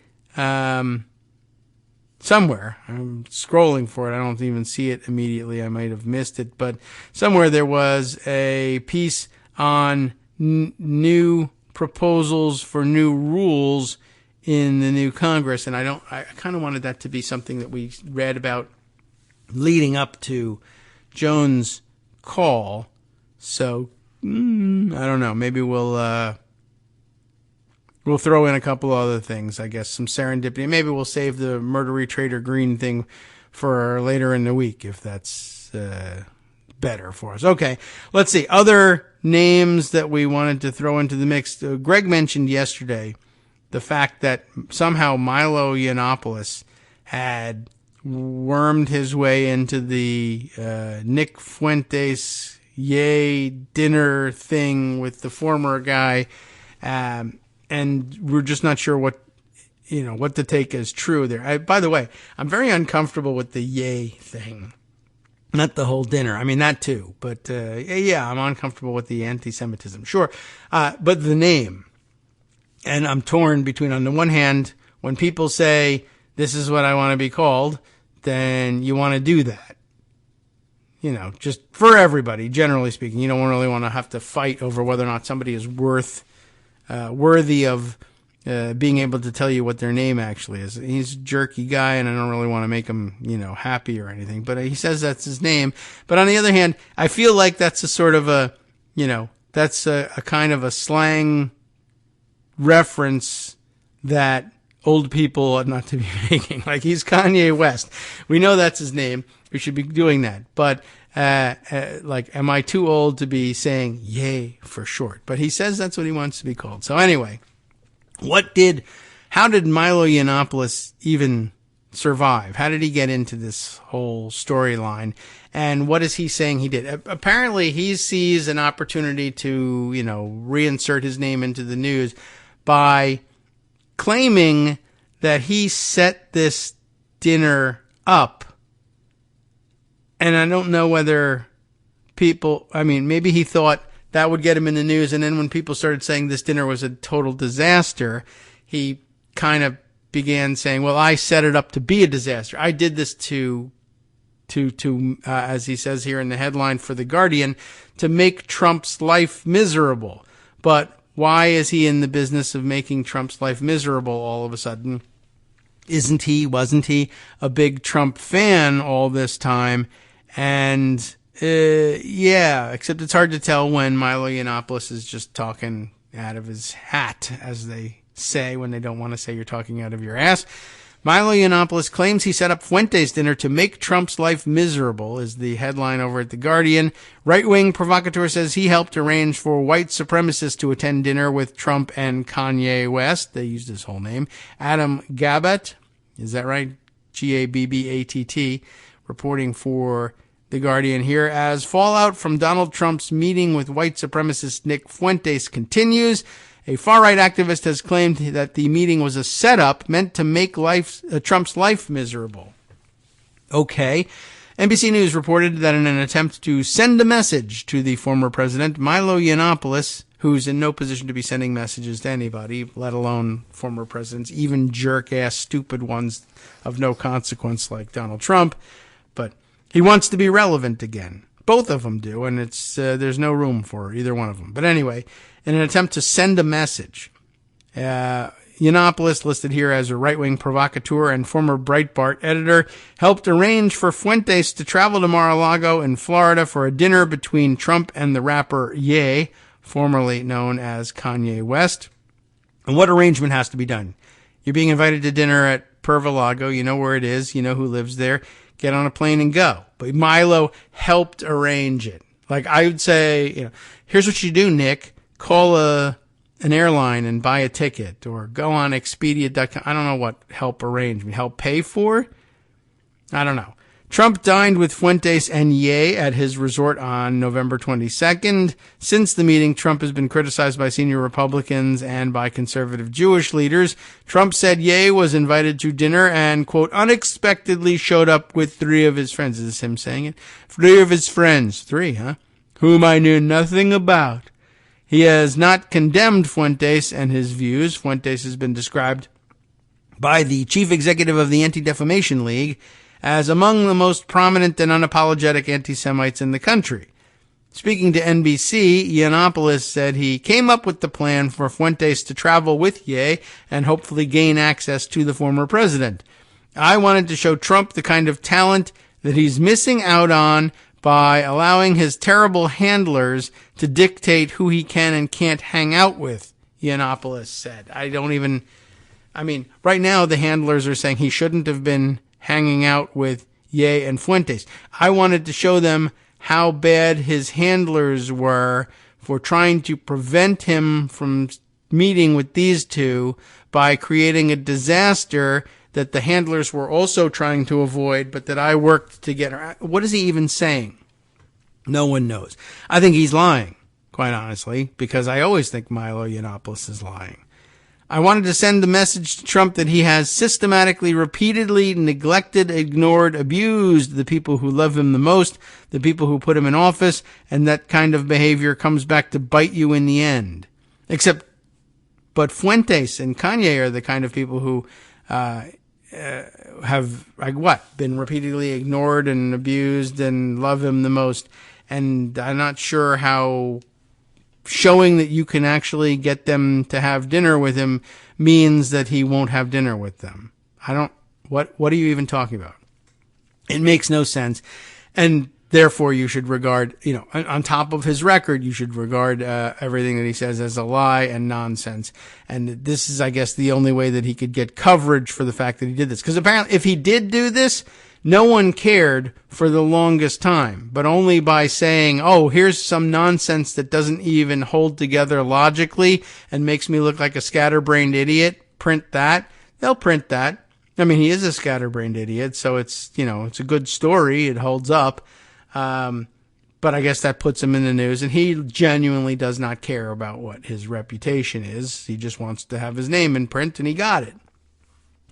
somewhere, I'm scrolling for it. I don't even see it immediately. I might have missed it, but somewhere there was a piece on new proposals for new rules in the new Congress. And I kind of wanted that to be something that we read about leading up to Jones' call. So, I don't know. Maybe we'll throw in a couple other things, I guess, some serendipity. Maybe we'll save the Murdery Trader Green thing for later in the week, if that's better for us. Okay, let's see. Other names that we wanted to throw into the mix. Greg mentioned yesterday the fact that somehow Milo Yiannopoulos had wormed his way into the Nick Fuentes yay dinner thing with the former guy, and we're just not sure what to take as true there. By the way, I'm very uncomfortable with the yay thing. Not the whole dinner. I mean, that too. But, yeah, I'm uncomfortable with the anti-Semitism. Sure. But the name. And I'm torn between, on the one hand, when people say, this is what I want to be called, then you want to do that. Just for everybody, generally speaking. You don't really want to have to fight over whether or not somebody is worthy of being able to tell you what their name actually is. He's a jerky guy, and I don't really want to make him, happy or anything. But he says that's his name. But on the other hand, I feel like that's a sort of a, that's a kind of a slang reference that old people ought not to be making. Like, he's Kanye West. We know that's his name. We should be doing that. But, like, am I too old to be saying yay for short? But he says that's what he wants to be called. So anyway, how did Milo Yiannopoulos even survive? How did he get into this whole storyline? And what is he saying he did? Apparently, he sees an opportunity to, reinsert his name into the news by claiming that he set this dinner up. And I don't know whether maybe he thought that would get him in the news. And then when people started saying this dinner was a total disaster, he kind of began saying, well, I set it up to be a disaster. I did this to as he says here in the headline for The Guardian, to make Trump's life miserable. But why is he in the business of making Trump's life miserable all of a sudden? Wasn't he a big Trump fan all this time? And, except it's hard to tell when Milo Yiannopoulos is just talking out of his hat, as they say when they don't want to say you're talking out of your ass. Milo Yiannopoulos claims he set up Fuentes dinner to make Trump's life miserable, is the headline over at The Guardian. Right-wing provocateur says he helped arrange for white supremacists to attend dinner with Trump and Kanye West. They used his whole name. Adam Gabbett, is that right? Gabbatt, reporting for The Guardian here. As fallout from Donald Trump's meeting with white supremacist Nick Fuentes continues, a far-right activist has claimed that the meeting was a setup meant to make Trump's life miserable. Okay. NBC News reported that in an attempt to send a message to the former president, Milo Yiannopoulos, who's in no position to be sending messages to anybody, let alone former presidents, even jerk-ass, stupid ones of no consequence like Donald Trump, but he wants to be relevant again. Both of them do, and it's there's no room for either one of them. But anyway, in an attempt to send a message, Yiannopoulos, listed here as a right-wing provocateur and former Breitbart editor, helped arrange for Fuentes to travel to Mar-a-Lago in Florida for a dinner between Trump and the rapper Ye, formerly known as Kanye West. And what arrangement has to be done? You're being invited to dinner at Mar-a-Lago. You know where it is. You know who lives there. Get on a plane and go. But Milo helped arrange it. Like, I would say, here's what you do, Nick. Call an airline and buy a ticket, or go on Expedia.com. I don't know what help arrange. Help pay for? I don't know. Trump dined with Fuentes and Ye at his resort on November 22nd. Since the meeting, Trump has been criticized by senior Republicans and by conservative Jewish leaders. Trump said Ye was invited to dinner and, quote, unexpectedly showed up with 3 of his friends. Is this him saying it? 3 of his friends. 3, huh? Whom I knew nothing about. He has not condemned Fuentes and his views. Fuentes has been described by the chief executive of the Anti-Defamation League as among the most prominent and unapologetic anti-Semites in the country. Speaking to NBC, Yiannopoulos said he came up with the plan for Fuentes to travel with Ye and hopefully gain access to the former president. I wanted to show Trump the kind of talent that he's missing out on by allowing his terrible handlers to dictate who he can and can't hang out with, Yiannopoulos said. Right now the handlers are saying he shouldn't have been hanging out with Ye and Fuentes. I wanted to show them how bad his handlers were for trying to prevent him from meeting with these two by creating a disaster that the handlers were also trying to avoid, but that I worked to get. What is he even saying? No one knows. I think he's lying, quite honestly, because I always think Milo Yiannopoulos is lying. I wanted to send the message to Trump that he has systematically, repeatedly neglected, ignored, abused the people who love him the most, the people who put him in office, and that kind of behavior comes back to bite you in the end. But Fuentes and Kanye are the kind of people who have, been repeatedly ignored and abused and love him the most. And I'm not sure how showing that you can actually get them to have dinner with him means that he won't have dinner with them. What are you even talking about? It makes no sense. And therefore you should regard, on top of his record, you should regard everything that he says as a lie and nonsense. And this is, I guess, the only way that he could get coverage for the fact that he did this. Because apparently if he did do this, no one cared for the longest time, but only by saying, oh, here's some nonsense that doesn't even hold together logically and makes me look like a scatterbrained idiot. Print that. They'll print that. I mean, he is a scatterbrained idiot, so it's a good story. It holds up. But I guess that puts him in the news, and he genuinely does not care about what his reputation is. He just wants to have his name in print, and he got it.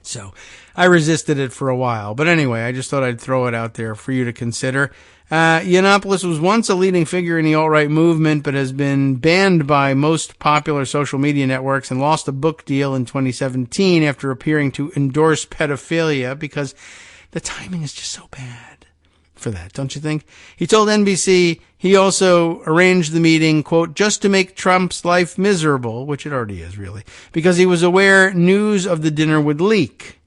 So I resisted it for a while. But anyway, I just thought I'd throw it out there for you to consider. Yiannopoulos was once a leading figure in the alt-right movement, but has been banned by most popular social media networks and lost a book deal in 2017 after appearing to endorse pedophilia, because the timing is just so bad for that, don't you think? He told NBC he also arranged the meeting, quote, just to make Trump's life miserable, which it already is, really, because he was aware news of the dinner would leak.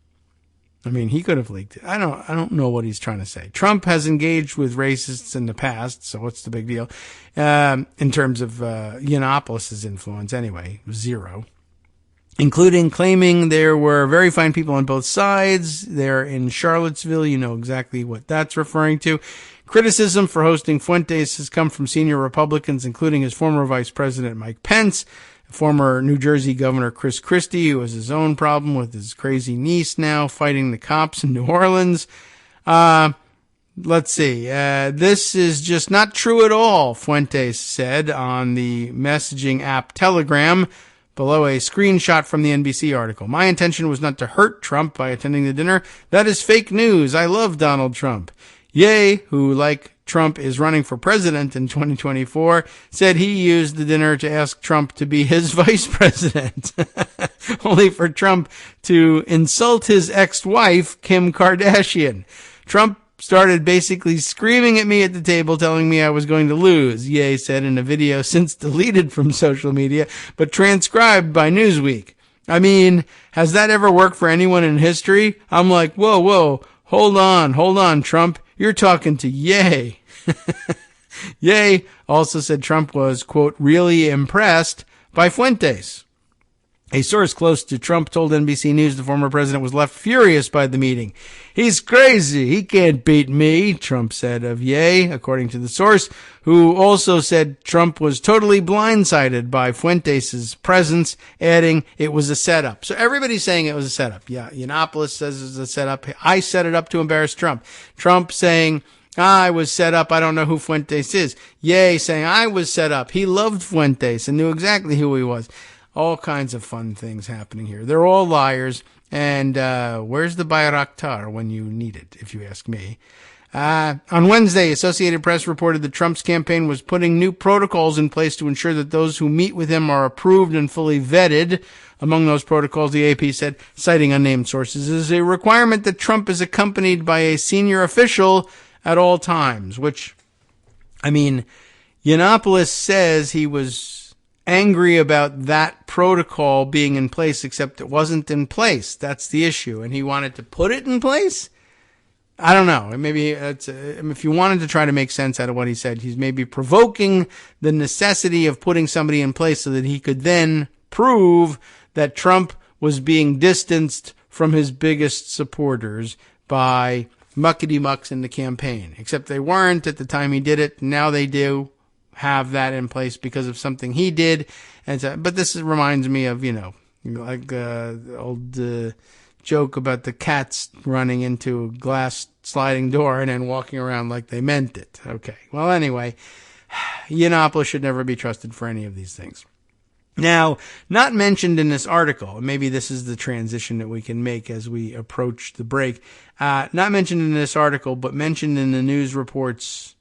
I mean, he could have leaked it. I don't know what he's trying to say. Trump has engaged with racists in the past, so what's the big deal? In terms of Yiannopoulos' influence, anyway, zero. Including claiming there were very fine people on both sides. They're in Charlottesville. You know exactly what that's referring to. Criticism for hosting Fuentes has come from senior Republicans, including his former Vice President Mike Pence, former New Jersey Governor Chris Christie, who has his own problem with his crazy niece now fighting the cops in New Orleans. Let's see. This is just not true at all, Fuentes said on the messaging app Telegram, below a screenshot from the NBC article. My intention was not to hurt Trump by attending the dinner. That is fake news. I love Donald Trump. Ye, who, like Trump, is running for president in 2024, said he used the dinner to ask Trump to be his vice president, only for Trump to insult his ex-wife, Kim Kardashian. Trump started basically screaming at me at the table, telling me I was going to lose, Ye said in a video since deleted from social media, but transcribed by Newsweek. I mean, has that ever worked for anyone in history? I'm like, whoa, hold on, Trump. You're talking to Ye. Ye also said Trump was, quote, really impressed by Fuentes. A source close to Trump told NBC News the former president was left furious by the meeting. He's crazy. He can't beat me, Trump said of Ye, according to the source, who also said Trump was totally blindsided by Fuentes' presence, adding it was a setup. So everybody's saying it was a setup. Yeah, Yiannopoulos says it was a setup. I set it up to embarrass Trump. Trump saying, I was set up. I don't know who Fuentes is. Ye saying, I was set up. He loved Fuentes and knew exactly who he was. All kinds of fun things happening here. They're all liars. And where's the Bayraktar when you need it, if you ask me? On Wednesday, Associated Press reported that Trump's campaign was putting new protocols in place to ensure that those who meet with him are approved and fully vetted. Among those protocols, the AP said, citing unnamed sources, is a requirement that Trump is accompanied by a senior official at all times, which, I mean, Yiannopoulos says he was angry about that protocol being in place, except it wasn't in place. That's the issue. And he wanted to put it in place? I don't know. Maybe if you wanted to try to make sense out of what he said, he's maybe provoking the necessity of putting somebody in place so that he could then prove that Trump was being distanced from his biggest supporters by muckety-mucks in the campaign. Except they weren't at the time he did it. Now they do have that in place because of something he did. And so, but this reminds me of, like the old joke about the cats running into a glass sliding door and then walking around like they meant it. Okay. Well, anyway, Yiannopoulos should never be trusted for any of these things. Now, not mentioned in this article, maybe this is the transition that we can make as we approach the break, not mentioned in this article, but mentioned in the news reports,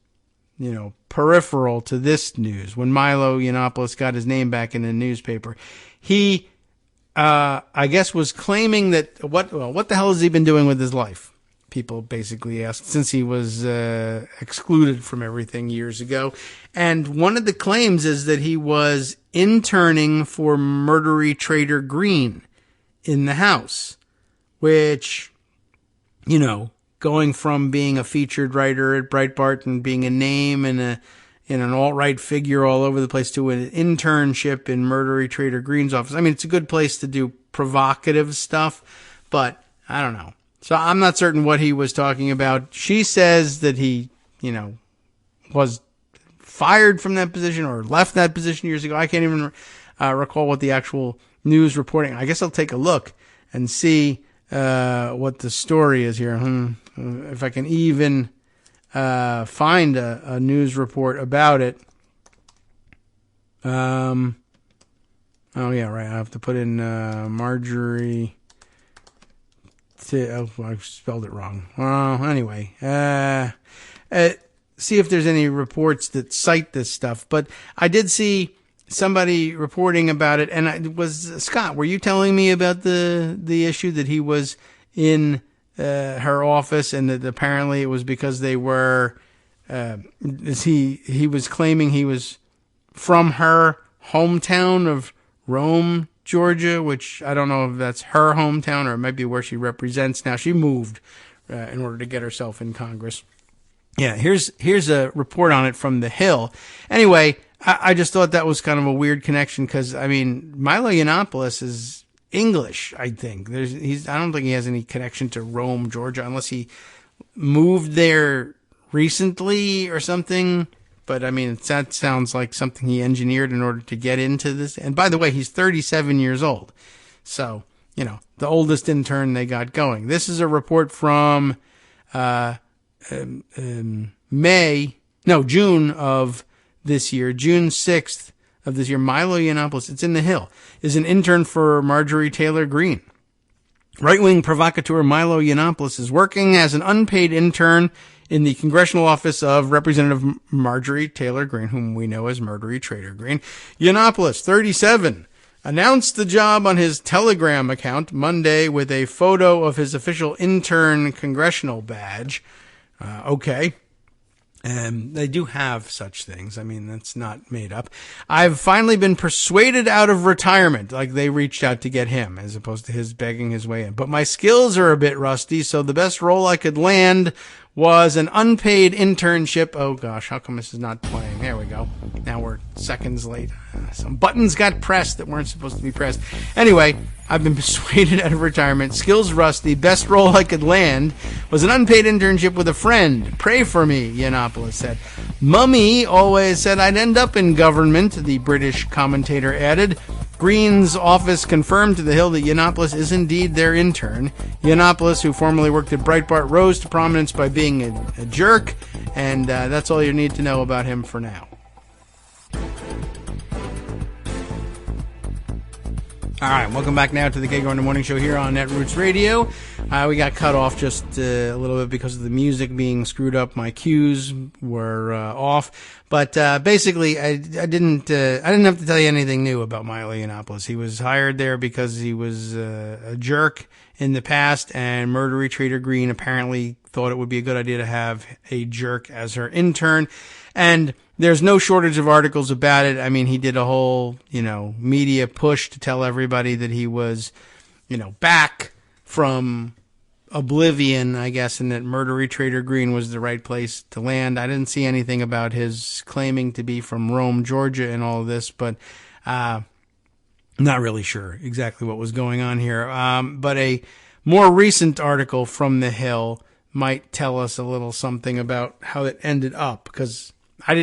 peripheral to this news. When Milo Yiannopoulos got his name back in the newspaper, he, I guess, was claiming that what the hell has he been doing with his life? People basically asked, since he was excluded from everything years ago. And one of the claims is that he was interning for murdery Trader Green in the House, which, going from being a featured writer at Breitbart and being a name and an alt-right figure all over the place to an internship in murdery Trader Green's office. I mean, it's a good place to do provocative stuff, but I don't know. So I'm not certain what he was talking about. She says that he, was fired from that position or left that position years ago. I can't even recall what the actual news reporting. I guess I'll take a look and see what the story is here. If I can even find a news report about it. Oh yeah, right. I have to put in Marjorie. I spelled it wrong. Well, anyway, see if there's any reports that cite this stuff. But I did see somebody reporting about it, and it was Scott. Were you telling me about the issue that he was in her office, and that apparently it was because they were he was claiming he was from her hometown of Rome, Georgia, which I don't know if that's her hometown or it might be where she represents now. She moved in order to get herself in Congress. Yeah, here's a report on it from The Hill. Anyway, I just thought that was kind of a weird connection because, I mean, Milo Yiannopoulos is English, I think. I don't think he has any connection to Rome, Georgia, unless he moved there recently or something. But, I mean, that sounds like something he engineered in order to get into this. And, by the way, he's 37 years old. So, the oldest intern they got going. This is a report from June of this year, June 6th of this year. Milo Yiannopoulos, it's in The Hill, is an intern for Marjorie Taylor Greene. Right-wing provocateur Milo Yiannopoulos is working as an unpaid intern in the congressional office of Representative Marjorie Taylor Greene, whom we know as Marjorie Taylor Greene. Yiannopoulos, 37, announced the job on his Telegram account Monday with a photo of his official intern congressional badge. Okay. They do have such things. I mean, that's not made up. I've finally been persuaded out of retirement. Like they reached out to get him as opposed to his begging his way in. But my skills are a bit rusty, so the best role I could land was an unpaid internship. Oh gosh, how come this is not playing? There we go. Now we're seconds late. Some buttons got pressed that weren't supposed to be pressed. Anyway, I've been persuaded out of retirement. Skills rusty. Best role I could land was an unpaid internship with a friend. Pray for me, Yiannopoulos said. Mummy always said I'd end up in government, the British commentator added. Green's office confirmed to The Hill that Yiannopoulos is indeed their intern. Yiannopoulos, who formerly worked at Breitbart, rose to prominence by being a jerk, and that's all you need to know about him for now. All right, welcome back now to the Kagro in the Morning Show here on Netroots Radio. We got cut off just a little bit because of the music being screwed up. My cues were off, but basically, I didn't have to tell you anything new about Milo Yiannopoulos. He was hired there because he was a jerk in the past, and Marjorie Taylor Greene apparently thought it would be a good idea to have a jerk as her intern, and there's no shortage of articles about it. I mean, he did a whole, media push to tell everybody that he was, back from oblivion, I guess, and that Marjorie Taylor Greene was the right place to land. I didn't see anything about his claiming to be from Rome, Georgia, and all of this, but not really sure exactly what was going on here. But a more recent article from The Hill might tell us a little something about how it ended up, because I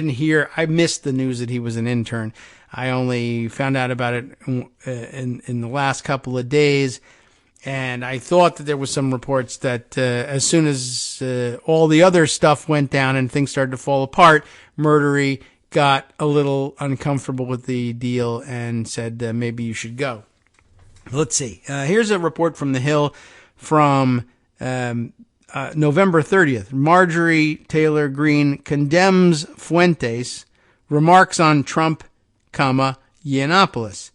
missed the news that he was an intern. I only found out about it in the last couple of days, and I thought that there was some reports that as soon as all the other stuff went down and things started to fall apart, Marjorie got a little uncomfortable with the deal and said maybe you should go. Let's see. Here's a report from The Hill from November 30th. Marjorie Taylor Greene condemns Fuentes, remarks on Trump, Yiannopoulos.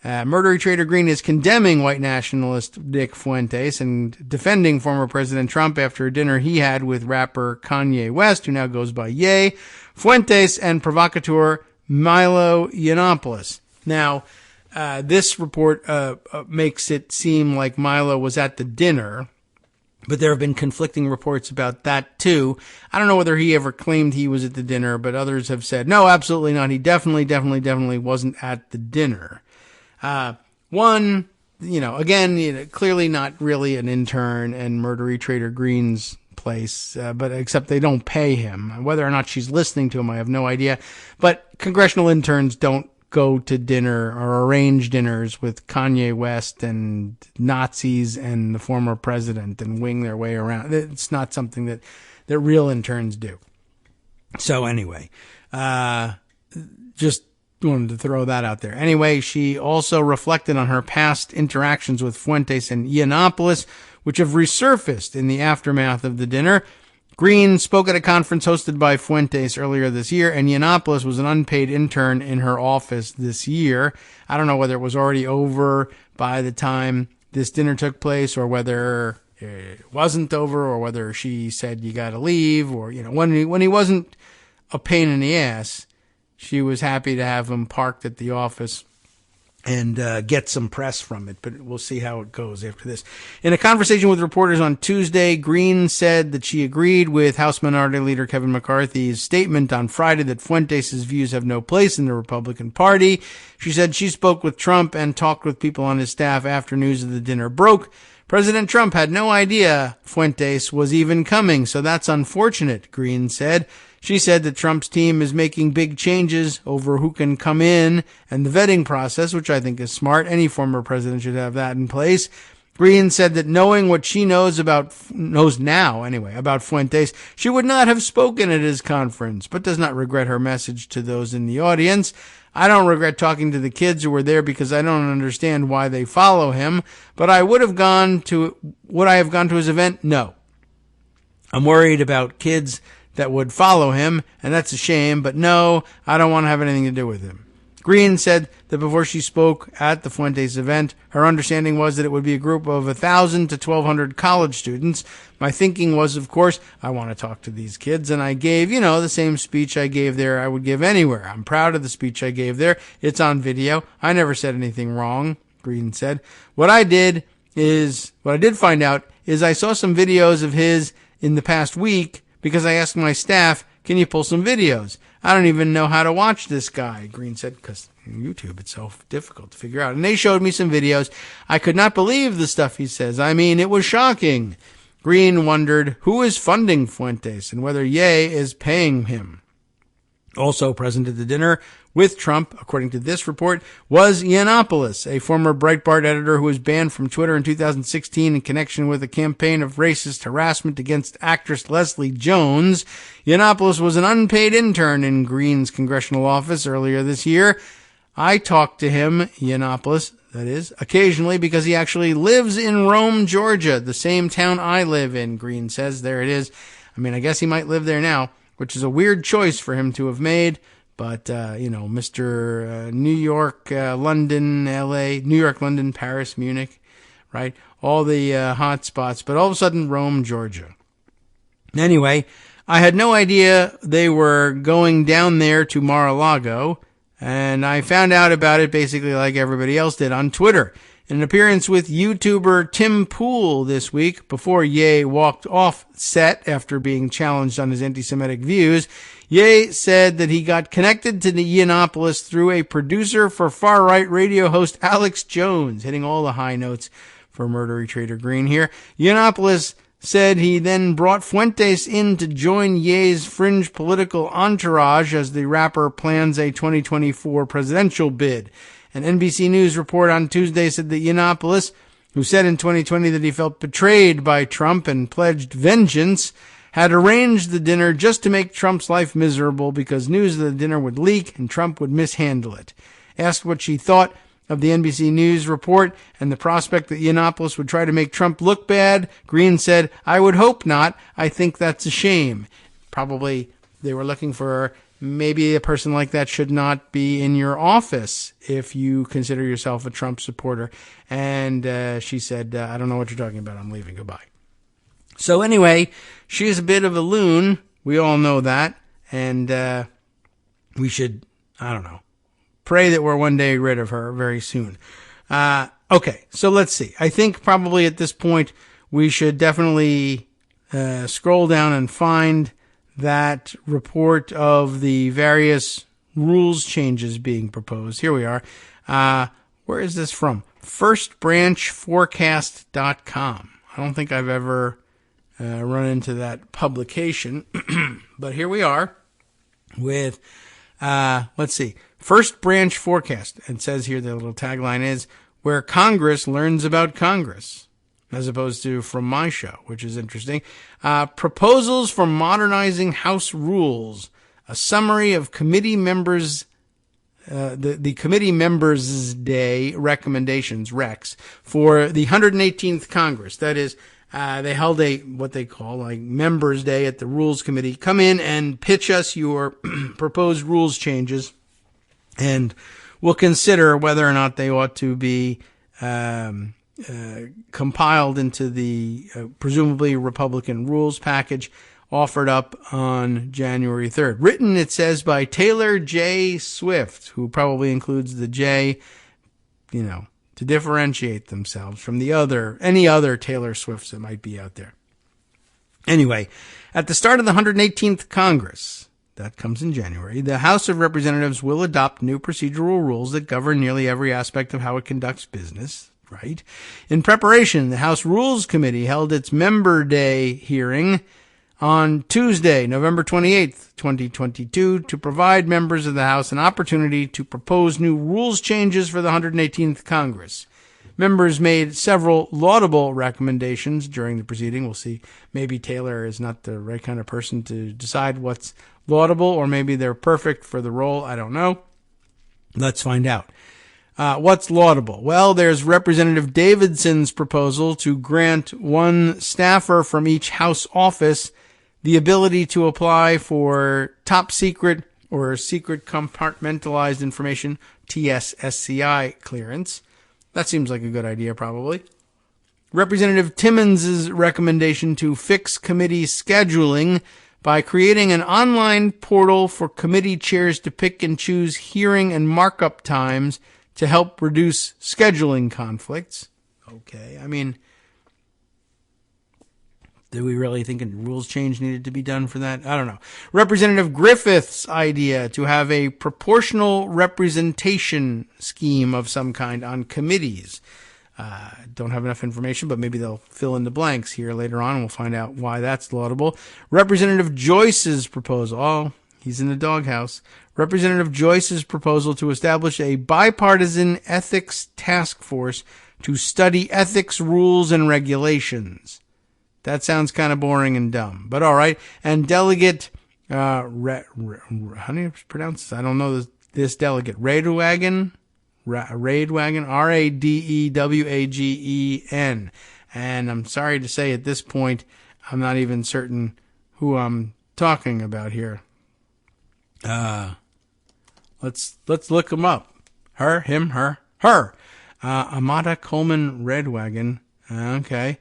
Marjorie Taylor Greene is condemning white nationalist Nick Fuentes and defending former President Trump after a dinner he had with rapper Kanye West, who now goes by Ye, Fuentes, and provocateur Milo Yiannopoulos. Now, this report makes it seem like Milo was at the dinner, but there have been conflicting reports about that too. I don't know whether he ever claimed he was at the dinner, but others have said, no, absolutely not. He definitely wasn't at the dinner. One again, clearly not really an intern and Murdery Trader Green's place, but except they don't pay him. Whether or not she's listening to him, I have no idea. But congressional interns don't go to dinner or arrange dinners with Kanye West and Nazis and the former president and wing their way around. It's not something that real interns do. So anyway, just wanted to throw that out there. Anyway, she also reflected on her past interactions with Fuentes and Yiannopoulos, which have resurfaced in the aftermath of the dinner. Green spoke at a conference hosted by Fuentes earlier this year, and Yiannopoulos was an unpaid intern in her office this year. I don't know whether it was already over by the time this dinner took place, or whether it wasn't over, or whether she said you got to leave, or when he wasn't a pain in the ass, she was happy to have him parked at the office and get some press from it, but we'll see how it goes after this. In a conversation with reporters on Tuesday, Green said that she agreed with House Minority Leader Kevin McCarthy's statement on Friday that Fuentes' views have no place in the Republican Party. She said she spoke with Trump and talked with people on his staff after news of the dinner broke. President Trump had no idea Fuentes was even coming, so that's unfortunate, Green said. She said that Trump's team is making big changes over who can come in and the vetting process, which I think is smart. Any former president should have that in place. Green said that knowing what she knows now about Fuentes, she would not have spoken at his conference, but does not regret her message to those in the audience. I don't regret talking to the kids who were there because I don't understand why they follow him, but would I have gone to his event? No. I'm worried about kids that would follow him, and that's a shame, but no, I don't want to have anything to do with him. Green said that before she spoke at the Fuentes event, her understanding was that it would be a group of 1,000 to 1,200 college students. My thinking was, of course, I want to talk to these kids, and I gave, the same speech I gave there I would give anywhere. I'm proud of the speech I gave there. It's on video. I never said anything wrong, Green said. What I did find out is I saw some videos of his in the past week, because I asked my staff, can you pull some videos? I don't even know how to watch this guy, Green said, because YouTube, it's so difficult to figure out. And they showed me some videos. I could not believe the stuff he says. I mean, it was shocking. Green wondered who is funding Fuentes and whether Ye is paying him. Also present at the dinner with Trump, according to this report, was Yiannopoulos, a former Breitbart editor who was banned from Twitter in 2016 in connection with a campaign of racist harassment against actress Leslie Jones. Yiannopoulos was an unpaid intern in Green's congressional office earlier this year. I talked to him, Yiannopoulos, that is, occasionally because he actually lives in Rome, Georgia, the same town I live in, Green says. There it is. I mean, I guess he might live there now, which is a weird choice for him to have made. But, Mr. New York, London, LA, New York, London, Paris, Munich, right? All the hot spots, but all of a sudden, Rome, Georgia. Anyway, I had no idea they were going down there to Mar-a-Lago, and I found out about it basically like everybody else did on Twitter. In an appearance with YouTuber Tim Pool this week, before Ye walked off set after being challenged on his anti-Semitic views, Ye said that he got connected to the Yiannopoulos through a producer for far-right radio host Alex Jones, hitting all the high notes for Murdery Trader Green here. Yiannopoulos said he then brought Fuentes in to join Ye's fringe political entourage as the rapper plans a 2024 presidential bid. An NBC News report on Tuesday said that Yiannopoulos, who said in 2020 that he felt betrayed by Trump and pledged vengeance, had arranged the dinner just to make Trump's life miserable because news of the dinner would leak and Trump would mishandle it. Asked what she thought of the NBC News report and the prospect that Yiannopoulos would try to make Trump look bad, Green said, I would hope not. I think that's a shame. Probably they were looking for maybe a person like that should not be in your office if you consider yourself a Trump supporter. And she said, I don't know what you're talking about. I'm leaving. Goodbye. So anyway, she's a bit of a loon. We all know that. And we should, pray that we're one day rid of her very soon. Okay, so let's see. I think probably at this point we should definitely scroll down and find that report of the various rules changes being proposed. Here we are. Where is this from? Firstbranchforecast.com. I don't think I've ever run into that publication, but here we are with, let's see, First Branch Forecast. It says here the little tagline is, where Congress learns about Congress, as opposed to from my show, which is interesting. Proposals for modernizing House rules, a summary of committee members' the committee members' day recommendations, recs, for the 118th Congress. That is, they held what they call like members' day at the Rules Committee. Come in and pitch us your proposed rules changes, and we'll consider whether or not they ought to be compiled into the presumably Republican rules package offered up on January 3rd. Written, it says, by Taylor J. Swift, who probably includes the J, to differentiate themselves from any other Taylor Swifts that might be out there. Anyway, at the start of the 118th Congress, that comes in January, the House of Representatives will adopt new procedural rules that govern nearly every aspect of how it conducts business. Right? In preparation, the House Rules Committee held its Member Day hearing on Tuesday, November 28th, 2022, to provide members of the House an opportunity to propose new rules changes for the 118th Congress. Members made several laudable recommendations during the proceeding. We'll see. Maybe Taylor is not the right kind of person to decide what's laudable, or maybe they're perfect for the role. I don't know. Let's find out. What's laudable? Well, there's Representative Davidson's proposal to grant one staffer from each House office the ability to apply for top secret or secret compartmentalized information, TSSCI clearance. That seems like a good idea, probably. Representative Timmons's recommendation to fix committee scheduling by creating an online portal for committee chairs to pick and choose hearing and markup times to help reduce scheduling conflicts. Okay, I mean, do we really think a rules change needed to be done for that? I don't know. Representative Griffith's idea to have a proportional representation scheme of some kind on committees. Don't have enough information, but maybe they'll fill in the blanks here later on, and we'll find out why that's laudable. Representative Joyce's proposal. Oh, he's in the doghouse. Representative Joyce's proposal to establish a bipartisan ethics task force to study ethics rules and regulations. That sounds kind of boring and dumb, but all right. And Delegate, how do you pronounce this? I don't know this delegate. Radewagen, Radewagen. And I'm sorry to say at this point, I'm not even certain who I'm talking about here. Let's look him up. Her, him, her. Amata Coleman Redwagon. Okay.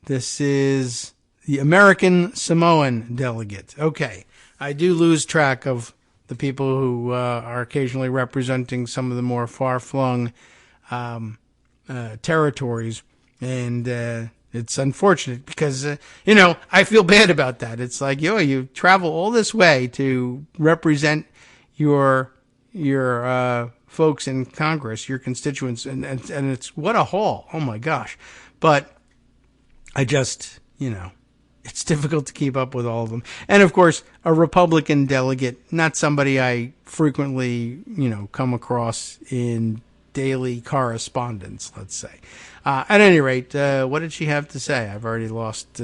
This is the American Samoan delegate. Okay. I do lose track of the people who are occasionally representing some of the more far-flung territories. And it's unfortunate because, I feel bad about that. It's like, you travel all this way to represent your folks in Congress, your constituents, and it's what a haul. Oh, my gosh. But I just, it's difficult to keep up with all of them. And, of course, a Republican delegate, not somebody I frequently, come across in daily correspondence, let's say. At any rate, what did she have to say? I've already lost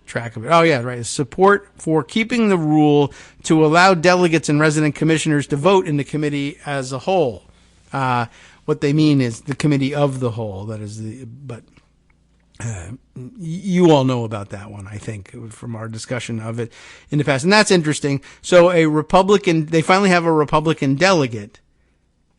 track of it. Oh, yeah, right. Support for keeping the rule to allow delegates and resident commissioners to vote in the committee as a whole. What they mean is the committee of the whole. That is but you all know about that one, I think, from our discussion of it in the past. And that's interesting. So they finally have a Republican delegate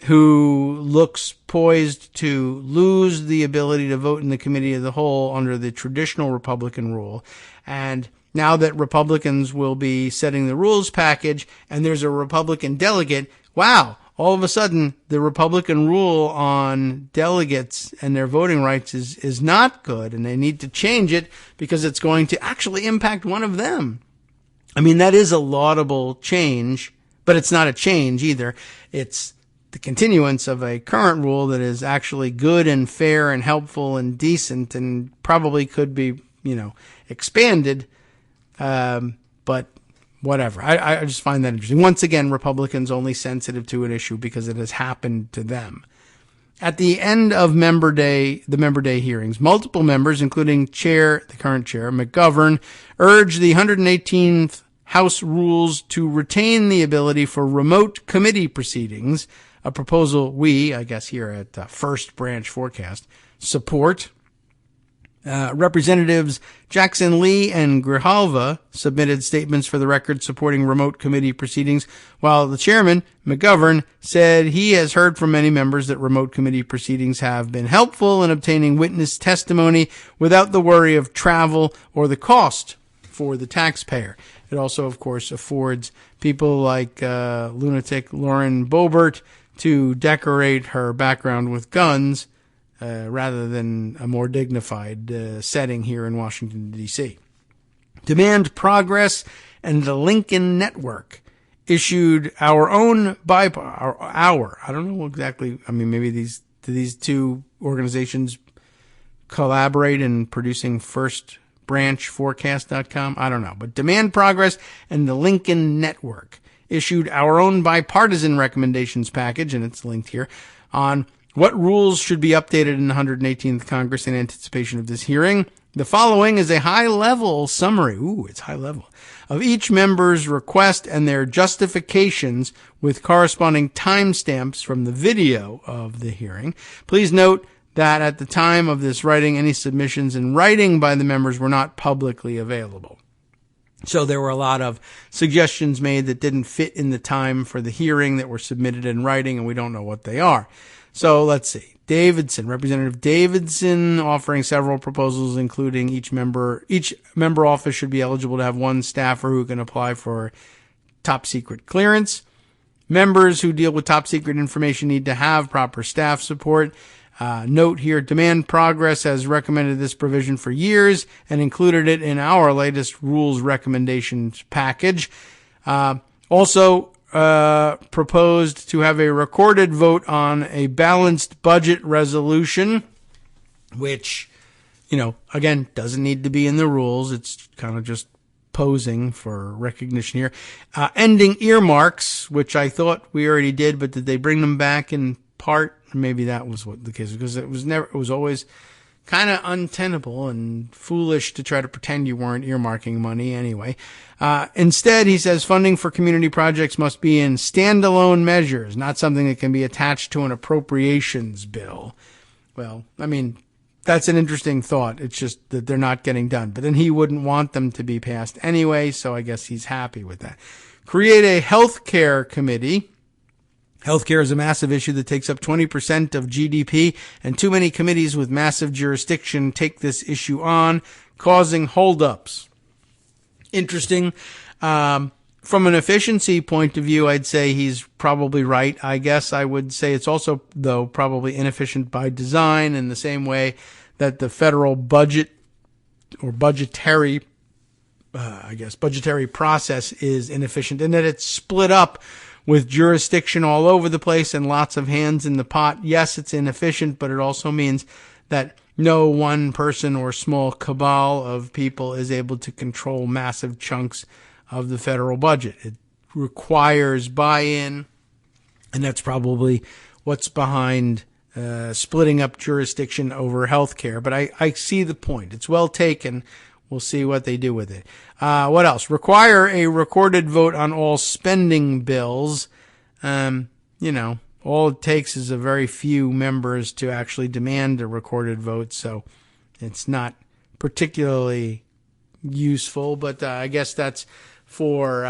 who looks poised to lose the ability to vote in the committee of the whole under the traditional Republican rule. And now that Republicans will be setting the rules package and there's a Republican delegate, wow, all of a sudden the Republican rule on delegates and their voting rights is not good, and they need to change it because it's going to actually impact one of them. I mean, that is a laudable change, but it's not a change either. It's the continuance of a current rule that is actually good and fair and helpful and decent and probably could be, expanded. But whatever. I just find that interesting. Once again, Republicans only sensitive to an issue because it has happened to them. At the end of the Member Day hearings, multiple members, including the current chair, McGovern, urged the 118th House rules to retain the ability for remote committee proceedings, a proposal we, I guess here at First Branch Forecast, support. Representatives Jackson Lee and Grijalva submitted statements for the record supporting remote committee proceedings, while the chairman, McGovern, said he has heard from many members that remote committee proceedings have been helpful in obtaining witness testimony without the worry of travel or the cost for the taxpayer. It also, of course, affords people like lunatic Lauren Boebert to decorate her background with guns rather than a more dignified setting here in Washington, D.C. Demand Progress and the Lincoln Network issued our own I don't know exactly. I mean, maybe these two organizations collaborate in producing FirstBranchForecast.com. I don't know. But Demand Progress and the Lincoln Network issued our own bipartisan recommendations package, and it's linked here, on what rules should be updated in the 118th Congress in anticipation of this hearing. The following is a high-level summary. It's high level. Of each member's request and their justifications with corresponding timestamps from the video of the hearing. Please note that at the time of this writing, any submissions in writing by the members were not publicly available. So there were a lot of suggestions made that didn't fit in the time for the hearing that were submitted in writing, and we don't know what they are. So let's see. Representative Davidson offering several proposals, including each member office should be eligible to have one staffer who can apply for top secret clearance. Members who deal with top secret information need to have proper staff support. Note here, Demand Progress has recommended this provision for years and included it in our latest rules recommendations package. Also, proposed to have a recorded vote on a balanced budget resolution, which, again, doesn't need to be in the rules. It's kind of just posing for recognition here. Ending earmarks, which I thought we already did, but did they bring them back in part? Maybe that was what the case was, because it was always kind of untenable and foolish to try to pretend you weren't earmarking money anyway. Instead, he says funding for community projects must be in standalone measures, not something that can be attached to an appropriations bill. Well, I mean, that's an interesting thought. It's just that they're not getting done. But then he wouldn't want them to be passed anyway, so I guess he's happy with that. Create a healthcare committee. Healthcare is a massive issue that takes up 20% of GDP, and too many committees with massive jurisdiction take this issue on, causing holdups. Interesting. From an efficiency point of view, I'd say he's probably right. I guess I would say it's also, though, probably inefficient by design in the same way that the federal budget or budgetary process is inefficient, in that it's split up with jurisdiction all over the place and lots of hands in the pot. Yes, it's inefficient, but it also means that no one person or small cabal of people is able to control massive chunks of the federal budget. It requires buy-in, and that's probably what's behind splitting up jurisdiction over healthcare. But I see the point. It's well taken. We'll see what they do with it. What else? Require a recorded vote on all spending bills. All it takes is a very few members to actually demand a recorded vote, so it's not particularly useful. But I guess that's for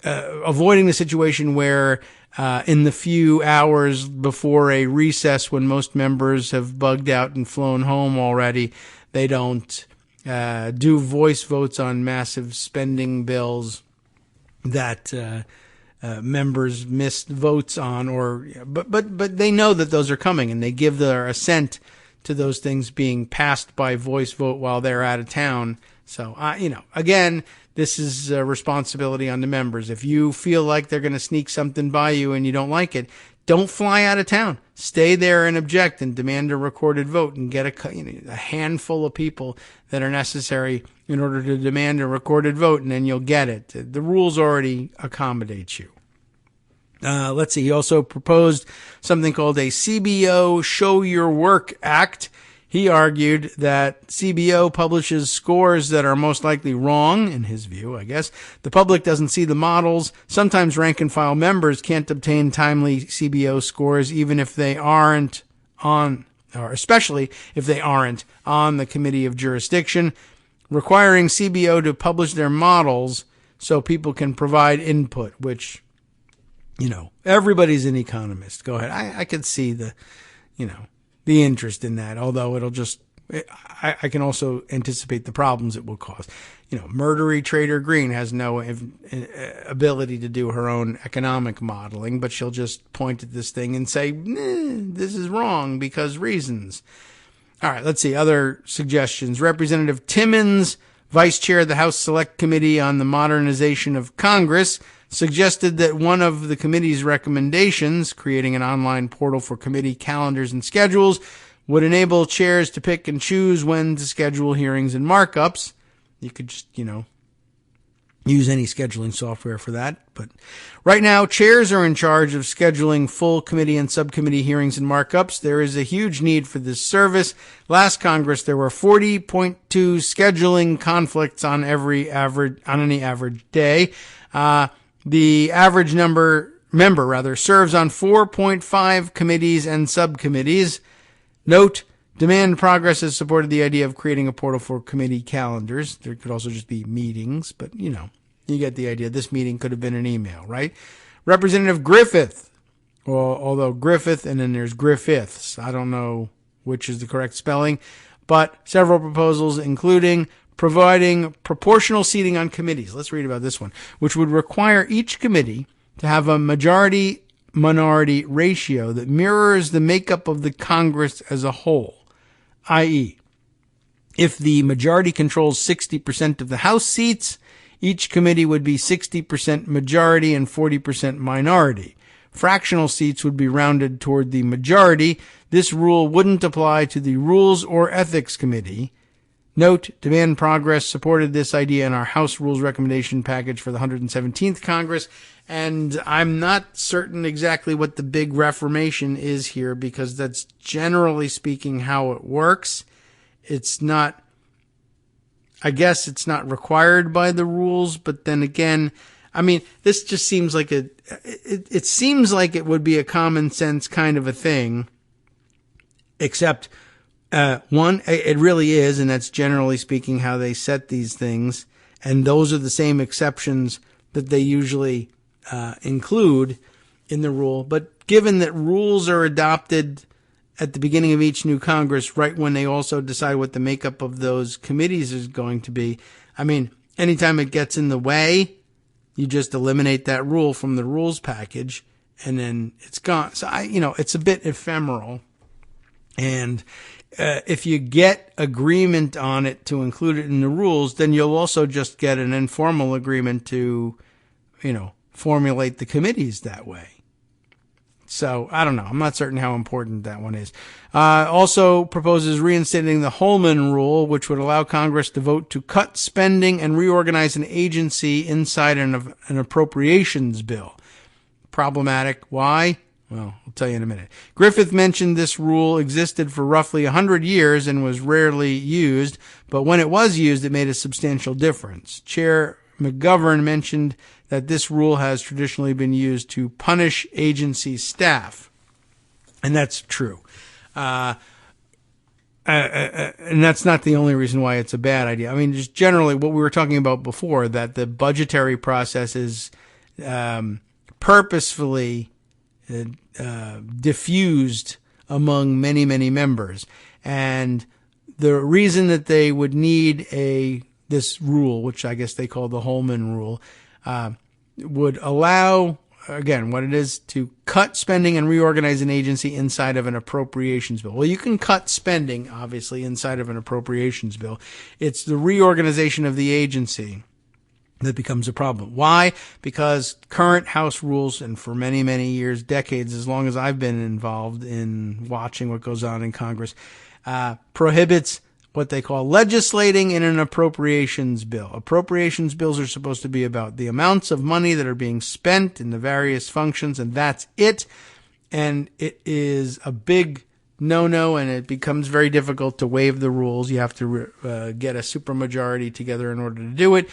avoiding the situation where in the few hours before a recess, when most members have bugged out and flown home already, they don't do voice votes on massive spending bills that members missed votes on, but they know that those are coming, and they give their assent to those things being passed by voice vote while they're out of town. So, again, this is a responsibility on the members. If you feel like they're going to sneak something by you and you don't like it, don't fly out of town. Stay there and object and demand a recorded vote and get a handful of people that are necessary in order to demand a recorded vote, and then you'll get it. The rules already accommodate you. Let's see. He also proposed something called a CBO Show Your Work Act. He argued that CBO publishes scores that are most likely wrong, in his view, I guess. The public doesn't see the models. Sometimes rank and file members can't obtain timely CBO scores, even if they aren't on, or especially if they aren't on the committee of jurisdiction, requiring CBO to publish their models so people can provide input, which, everybody's an economist. Go ahead. I could see the interest in that, although I can also anticipate the problems it will cause. Murdery Trader Green has no ability to do her own economic modeling, but she'll just point at this thing and say, this is wrong because reasons. All right, let's see. Other suggestions. Representative Timmons, Vice Chair of the House Select Committee on the Modernization of Congress, suggested that one of the committee's recommendations, creating an online portal for committee calendars and schedules, would enable chairs to pick and choose when to schedule hearings and markups. You could just, use any scheduling software for that. But right now, chairs are in charge of scheduling full committee and subcommittee hearings and markups. There is a huge need for this service. Last Congress, there were 40.2 scheduling conflicts on any average day. The average member serves on 4.5 committees and subcommittees. Note, Demand Progress has supported the idea of creating a portal for committee calendars. There could also just be meetings, but you get the idea. This meeting could have been an email, right? Representative Griffith, although Griffith and then there's Griffiths. I don't know which is the correct spelling, but several proposals, including providing proportional seating on committees. Let's read about this one, which would require each committee to have a majority-minority ratio that mirrors the makeup of the Congress as a whole, i.e., if the majority controls 60% of the House seats, each committee would be 60% majority and 40% minority. Fractional seats would be rounded toward the majority. This rule wouldn't apply to the Rules or Ethics Committee. Note, Demand Progress supported this idea in our House Rules recommendation package for the 117th Congress, and I'm not certain exactly what the big reformation is here, because that's generally speaking how it works. I guess it's not required by the rules, but then again, this just seems like it seems like it would be a common sense kind of a thing, except one, it really is, and that's generally speaking how they set these things, and those are the same exceptions that they usually include in the rule. But given that rules are adopted at the beginning of each new Congress, right when they also decide what the makeup of those committees is going to be, anytime it gets in the way, you just eliminate that rule from the rules package, and then it's gone. So it's a bit ephemeral, and if you get agreement on it to include it in the rules, then you'll also just get an informal agreement to, formulate the committees that way. So, I don't know. I'm not certain how important that one is. Also proposes reinstating the Holman Rule, which would allow Congress to vote to cut spending and reorganize an agency inside an appropriations bill. Problematic. Why? Well, I'll tell you in a minute. Griffith mentioned this rule existed for roughly 100 years and was rarely used, but when it was used, it made a substantial difference. Chair McGovern mentioned that this rule has traditionally been used to punish agency staff. And that's true. And that's not the only reason why it's a bad idea. Just generally what we were talking about before, that the budgetary process is purposefully diffused among many, many members. And the reason that they would need this rule, which I guess they call the Holman Rule, would allow, again, what it is to cut spending and reorganize an agency inside of an appropriations bill. Well, you can cut spending, obviously, inside of an appropriations bill. It's the reorganization of the agency that becomes a problem. Why? Because current House rules, and for many, many years, decades, as long as I've been involved in watching what goes on in Congress, prohibits what they call legislating in an appropriations bill. Appropriations bills are supposed to be about the amounts of money that are being spent in the various functions, and that's it. And it is a big no-no, and it becomes very difficult to waive the rules. You have to get a supermajority together in order to do it.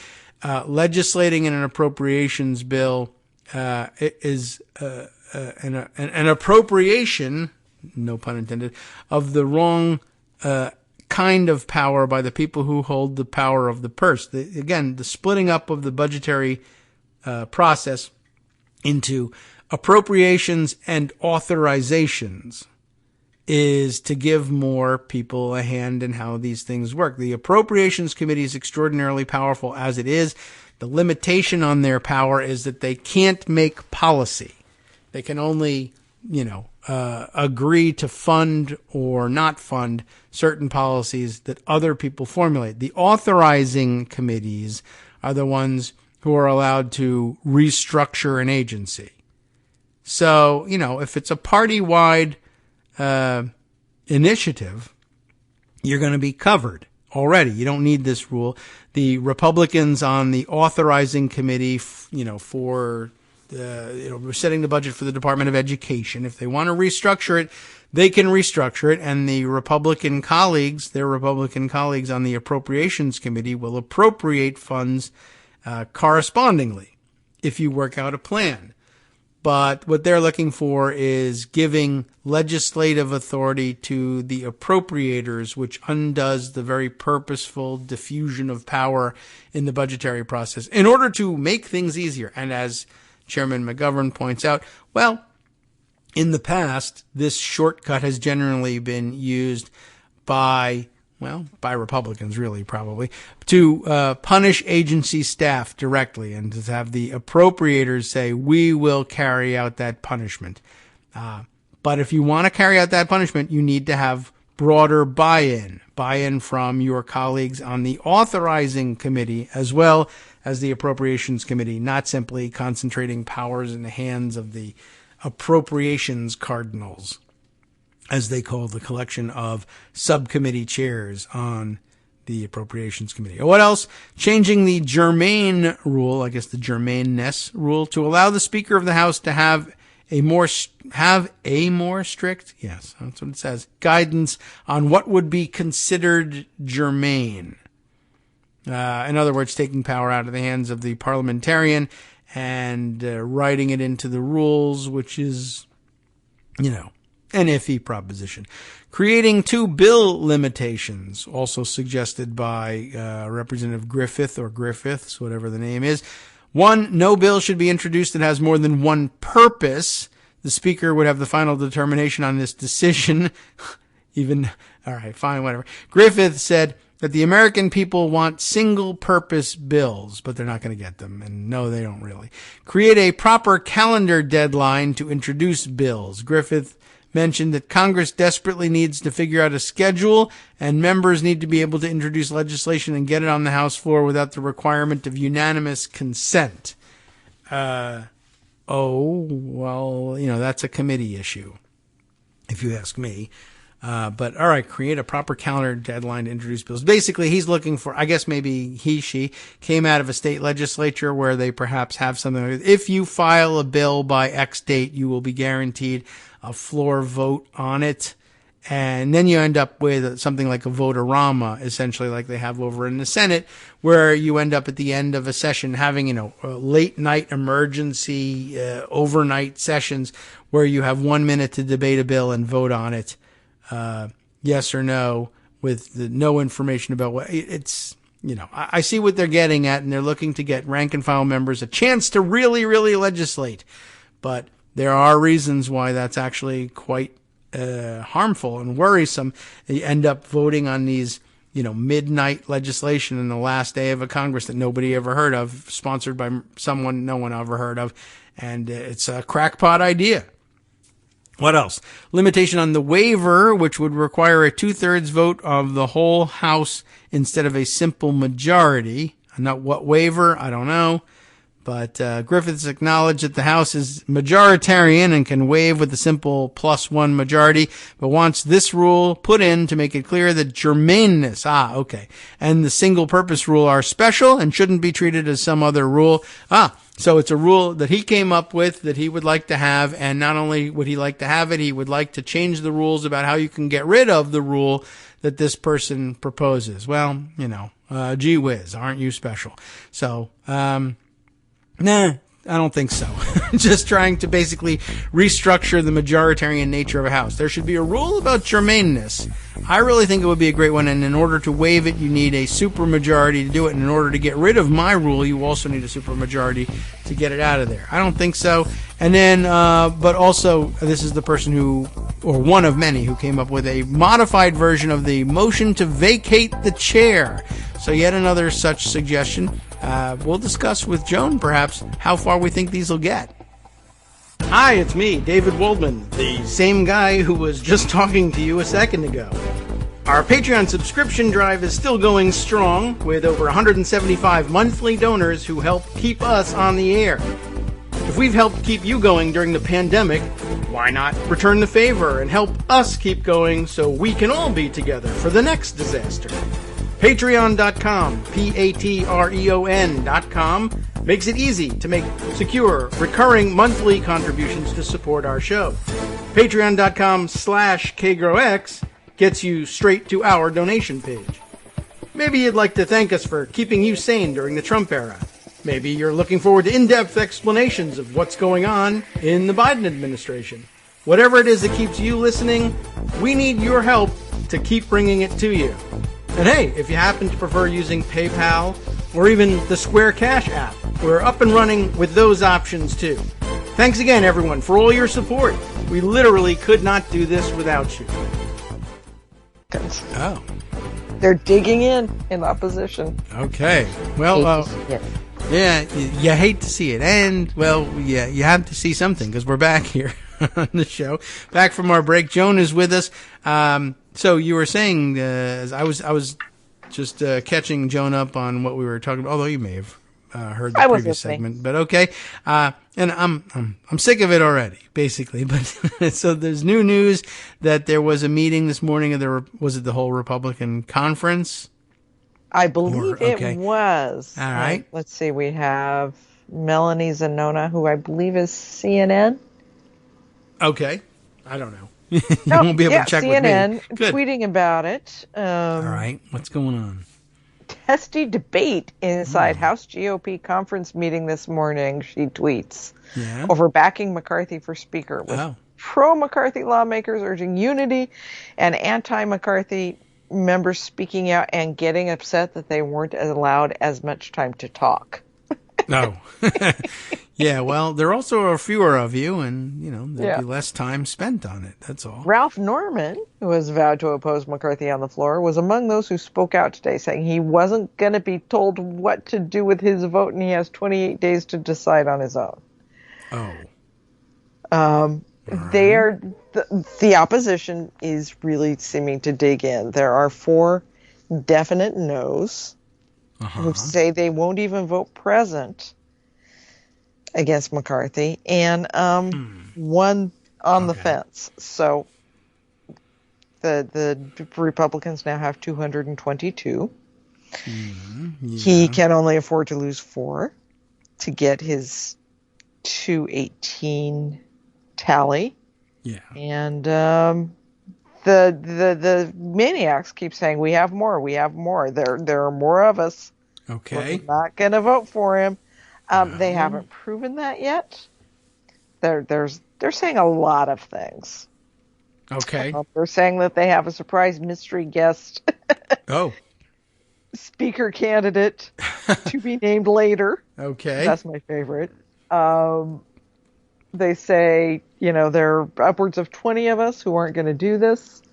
Legislating in an appropriations bill is an appropriation, no pun intended, of the wrong kind of power by the people who hold the power of the purse. Again, the splitting up of the budgetary process into appropriations and authorizations is to give more people a hand in how these things work. The Appropriations Committee is extraordinarily powerful as it is. The limitation on their power is that they can't make policy. They can only, agree to fund or not fund certain policies that other people formulate. The authorizing committees are the ones who are allowed to restructure an agency. So, if it's a party-wide initiative, you're going to be covered already. You don't need this rule. The Republicans on the authorizing committee, for setting the budget for the Department of Education, if they want to restructure it, they can restructure it. And the their Republican colleagues on the Appropriations Committee will appropriate funds correspondingly if you work out a plan. But what they're looking for is giving legislative authority to the appropriators, which undoes the very purposeful diffusion of power in the budgetary process in order to make things easier. And as Chairman McGovern points out, well, in the past, this shortcut has generally been used by Republicans, really, probably, to punish agency staff directly and to have the appropriators say, we will carry out that punishment. But if you want to carry out that punishment, you need to have broader buy-in from your colleagues on the authorizing committee as well as the appropriations committee, not simply concentrating powers in the hands of the appropriations cardinals, as they call the collection of subcommittee chairs on the Appropriations Committee. What else? Changing the germane rule, I guess the germaneness rule, to allow the Speaker of the House to have a more strict, yes, that's what it says, guidance on what would be considered germane. In other words, taking power out of the hands of the parliamentarian and writing it into the rules, which is, an iffy proposition. Creating 2 bill limitations, also suggested by Representative Griffiths, whatever the name is. 1, no bill should be introduced that has more than one purpose. The Speaker would have the final determination on this decision. All right, fine, whatever. Griffith said that the American people want single-purpose bills, but they're not going to get them. And no, they don't really. Create a proper calendar deadline to introduce bills. Griffith mentioned that Congress desperately needs to figure out a schedule, and members need to be able to introduce legislation and get it on the House floor without the requirement of unanimous consent. That's a committee issue, if you ask me. But all right, create a proper calendar deadline to introduce bills. Basically, he's looking for, I guess maybe she came out of a state legislature where they perhaps have something like, if you file a bill by X date, you will be guaranteed a floor vote on it. And then you end up with something like a vote-a-rama, essentially like they have over in the Senate, where you end up at the end of a session having, late night emergency, overnight sessions where you have 1 minute to debate a bill and vote on it. Yes or no, with no information about what it's, I see what they're getting at, and they're looking to get rank and file members a chance to really, really legislate. But there are reasons why that's actually quite harmful and worrisome. You end up voting on these, midnight legislation in the last day of a Congress that nobody ever heard of, sponsored by someone no one ever heard of, and it's a crackpot idea. What else? Limitation on the waiver, which would require a 2/3 vote of the whole House instead of a simple majority. what waiver, I don't know. But Griffiths acknowledged that the House is majoritarian and can waive with a simple +1 majority, but wants this rule put in to make it clear that germaneness, and the single-purpose rule are special and shouldn't be treated as some other rule. So it's a rule that he came up with that he would like to have, and not only would he like to have it, he would like to change the rules about how you can get rid of the rule that this person proposes. Well, gee whiz, aren't you special? So, nah, I don't think so. Just trying to basically restructure the majoritarian nature of a house. There should be a rule about germaneness. I really think it would be a great one, and in order to waive it, you need a supermajority to do it, and in order to get rid of my rule, you also need a supermajority to get it out of there. I don't think so. And then, but also, this is the person or one of many, who came up with a modified version of the motion to vacate the chair. So yet another such suggestion. We'll discuss with Joan, perhaps, how far we think these will get. Hi, it's me, David Waldman, the same guy who was just talking to you a second ago. Our Patreon subscription drive is still going strong, with over 175 monthly donors who help keep us on the air. If we've helped keep you going during the pandemic, why not return the favor and help us keep going so we can all be together for the next disaster? Patreon.com, Patreon.com, makes it easy to make secure, recurring monthly contributions to support our show. Patreon.com/KagroX gets you straight to our donation page. Maybe you'd like to thank us for keeping you sane during the Trump era. Maybe you're looking forward to in-depth explanations of what's going on in the Biden administration. Whatever it is that keeps you listening, we need your help to keep bringing it to you. And hey, if you happen to prefer using PayPal or even the Square Cash app, we're up and running with those options too. Thanks again, everyone, for all your support. We literally could not do this without you. Oh. They're digging in opposition. Okay. Well, yeah, you hate to see it. And, well, yeah, you have to see something because we're back here on the show. Back from our break. Joan is with us. So you were saying, I was just catching Joan up on what we were talking about, although you may have heard the previous segment, but okay. And I'm sick of it already, basically. But so there's new news that there was a meeting this morning of was it the whole Republican conference? I believe it was. All right. Let's see. We have Melanie Zanona, who I believe is CNN. Okay. I don't know. You won't be able to check CNN, with me. Good. Tweeting about it. All right. What's going on? Testy debate inside House GOP conference meeting this morning, she tweets, over backing McCarthy for Speaker, with pro-McCarthy lawmakers urging unity and anti-McCarthy members speaking out and getting upset that they weren't allowed as much time to talk. No. Yeah, well, there also are fewer of you, and, there'll be less time spent on it. That's all. Ralph Norman, who has vowed to oppose McCarthy on the floor, was among those who spoke out today, saying he wasn't going to be told what to do with his vote, and he has 28 days to decide on his own. Oh. The opposition is really seeming to dig in. There are 4 definite no's who say they won't even vote present against McCarthy, and one on the fence. So the Republicans now have 222. He can only afford to lose 4 to get his 218 tally. Yeah. And the maniacs keep saying, we have more. There are more of us. Okay. We're not going to vote for him. They haven't proven that yet. They're saying a lot of things. Okay. They're saying that they have a surprise mystery guest. Speaker candidate to be named later. Okay. That's my favorite. They say, there are upwards of 20 of us who aren't going to do this.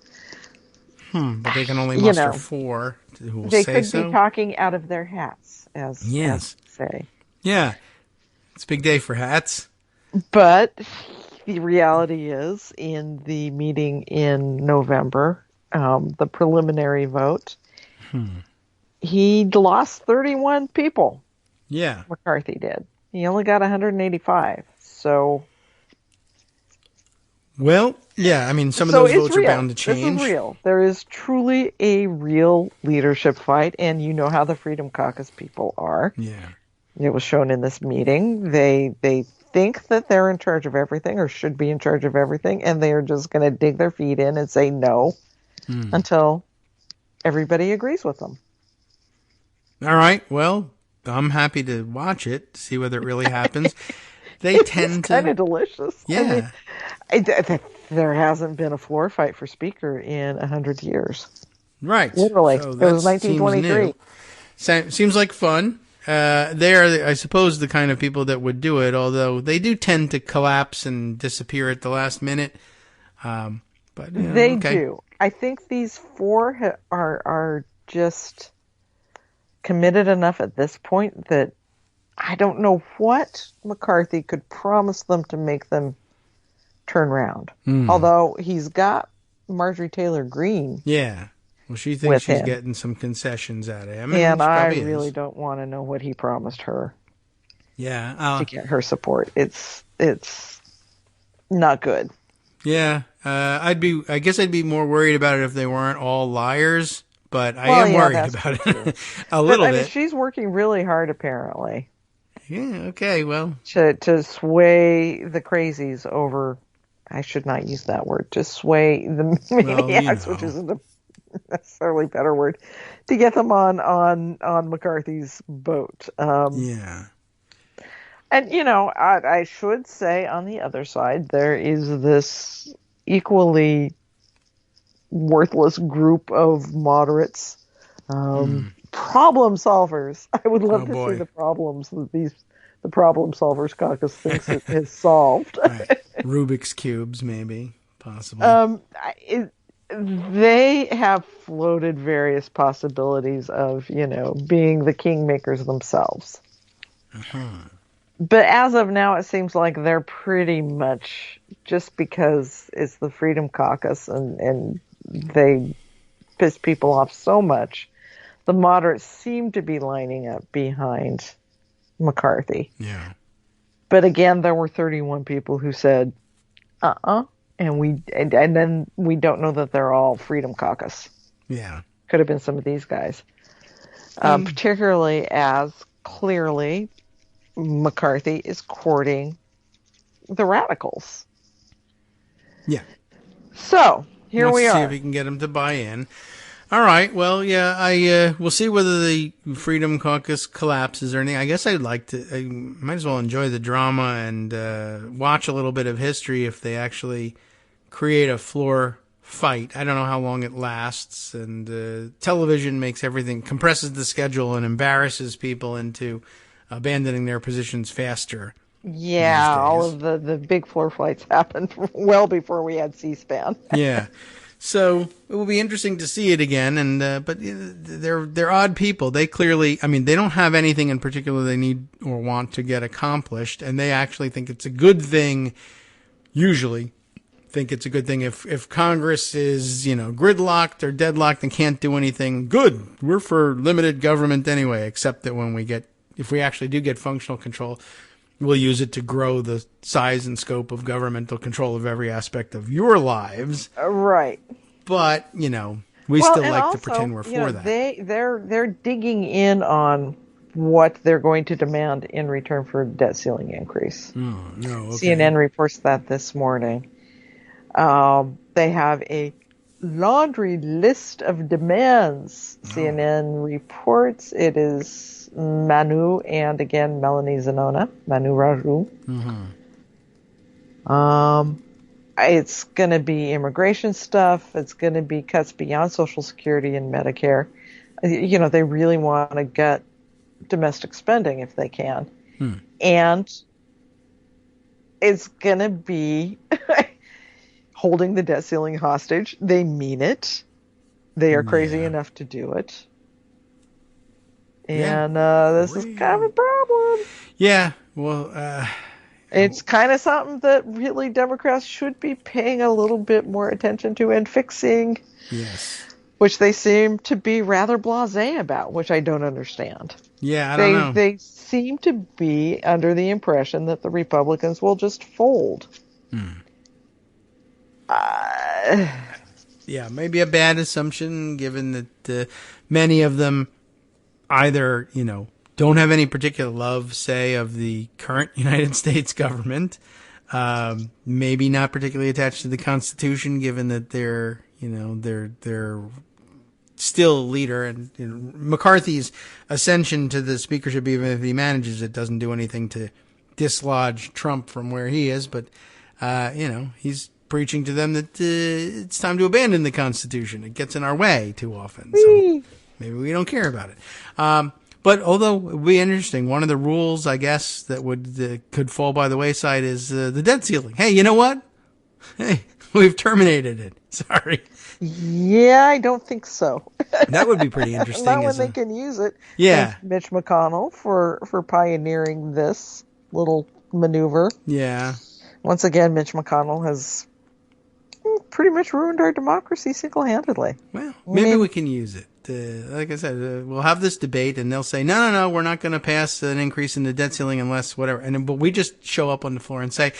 But they can only muster 4 who will they say so. They could be talking out of their hats, as say. Yeah. It's a big day for hats. But the reality is, in the meeting in November, the preliminary vote, he lost 31 people. Yeah. McCarthy did. He only got 185. So. Well, yeah, I mean, some of those votes real. are bound to change. This is real. There is truly a real leadership fight, and you know how the Freedom Caucus people are. Yeah. It was shown in this meeting. They think that they're in charge of everything or should be in charge of everything, and they are just going to dig their feet in and say no until everybody agrees with them. All right. Well, I'm happy to watch it, see whether it really happens. They tend to kind of delicious. Yeah. I mean, there hasn't been a floor fight for speaker in 100 years. Right. Literally. So it was 1923. Seems like fun. They are, I suppose, the kind of people that would do it, although they do tend to collapse and disappear at the last minute. But they do. I think these four are just committed enough at this point that I don't know what McCarthy could promise them to make them turn around. Although he's got Marjorie Taylor Greene. Yeah. Well, she thinks she's getting some concessions out of him. And I really don't want to know what he promised her. Yeah. To get her support. It's not good. Yeah. I guess I'd be more worried about it if they weren't all liars, but I am worried about it a little bit. I mean, she's working really hard, apparently. Yeah, okay, well. To sway the crazies over, I should not use that word, to sway the maniacs, which isn't a necessarily better word, to get them on McCarthy's boat. Yeah. And, I should say on the other side, there is this equally worthless group of moderates, problem solvers. I would love to see the problems that the problem solvers caucus thinks it has solved. Right. Rubik's cubes, maybe, possibly. They have floated various possibilities of, being the kingmakers themselves. But as of now, it seems like they're pretty much, just because it's the Freedom Caucus and they piss people off so much, the moderates seem to be lining up behind McCarthy. Yeah. But again, there were 31 people who said, and then we don't know that they're all Freedom Caucus. Yeah. Could have been some of these guys. Particularly as clearly McCarthy is courting the radicals. Yeah. So, here we are. Let's see if we can get them to buy in. All right. Well, yeah, we'll see whether the Freedom Caucus collapses or anything. I guess I might as well enjoy the drama and watch a little bit of history if they actually create a floor fight. I don't know how long it lasts, and television compresses the schedule and embarrasses people into abandoning their positions faster. Yeah, all of the big floor fights happened well before we had C-SPAN. Yeah. So it will be interesting to see it again, but they're odd people. They clearly, they don't have anything in particular they need or want to get accomplished, and they actually think it's a good thing. Usually, think it's a good thing if Congress is gridlocked or deadlocked and can't do anything. Good, we're for limited government anyway. Except that if we actually do get functional control, we'll use it to grow the size and scope of governmental control of every aspect of your lives. Right. But, we still like to pretend we're for that. They're digging in on what they're going to demand in return for a debt ceiling increase. Oh, no, okay. CNN reports that this morning. They have a laundry list of demands. CNN reports it is Manu and again Melanie Zanona, Manu Raju. It's going to be immigration stuff. It's going to be cuts beyond Social Security and Medicare. They really want to gut domestic spending if they can. And it's going to be holding the debt ceiling hostage. They mean it. They are crazy enough to do it. And this is kind of a problem. Yeah, well... it's kind of something that really Democrats should be paying a little bit more attention to and fixing. Yes. which they seem to be rather blasé about, which I don't understand. Yeah, I don't know. They seem to be under the impression that the Republicans will just fold. Yeah, maybe a bad assumption, given that many of them either, don't have any particular love, say, of the current United States government, maybe not particularly attached to the Constitution, given that they're still leader, and McCarthy's ascension to the speakership, even if he manages it, doesn't do anything to dislodge Trump from where he is. But he's preaching to them that it's time to abandon the Constitution. It gets in our way too often, so maybe we don't care about it. But although it would be interesting, one of the rules, I guess, that could fall by the wayside is the debt ceiling. Hey, you know what? Hey, we've terminated it. Sorry. Yeah, I don't think so. That would be pretty interesting. Not when they can use it. Yeah. Thanks, Mitch McConnell, for pioneering this little maneuver. Yeah. Once again, Mitch McConnell has pretty much ruined our democracy single-handedly. Well, maybe we can use it. Like I said, we'll have this debate, and they'll say, no, we're not going to pass an increase in the debt ceiling unless whatever. But we just show up on the floor and say,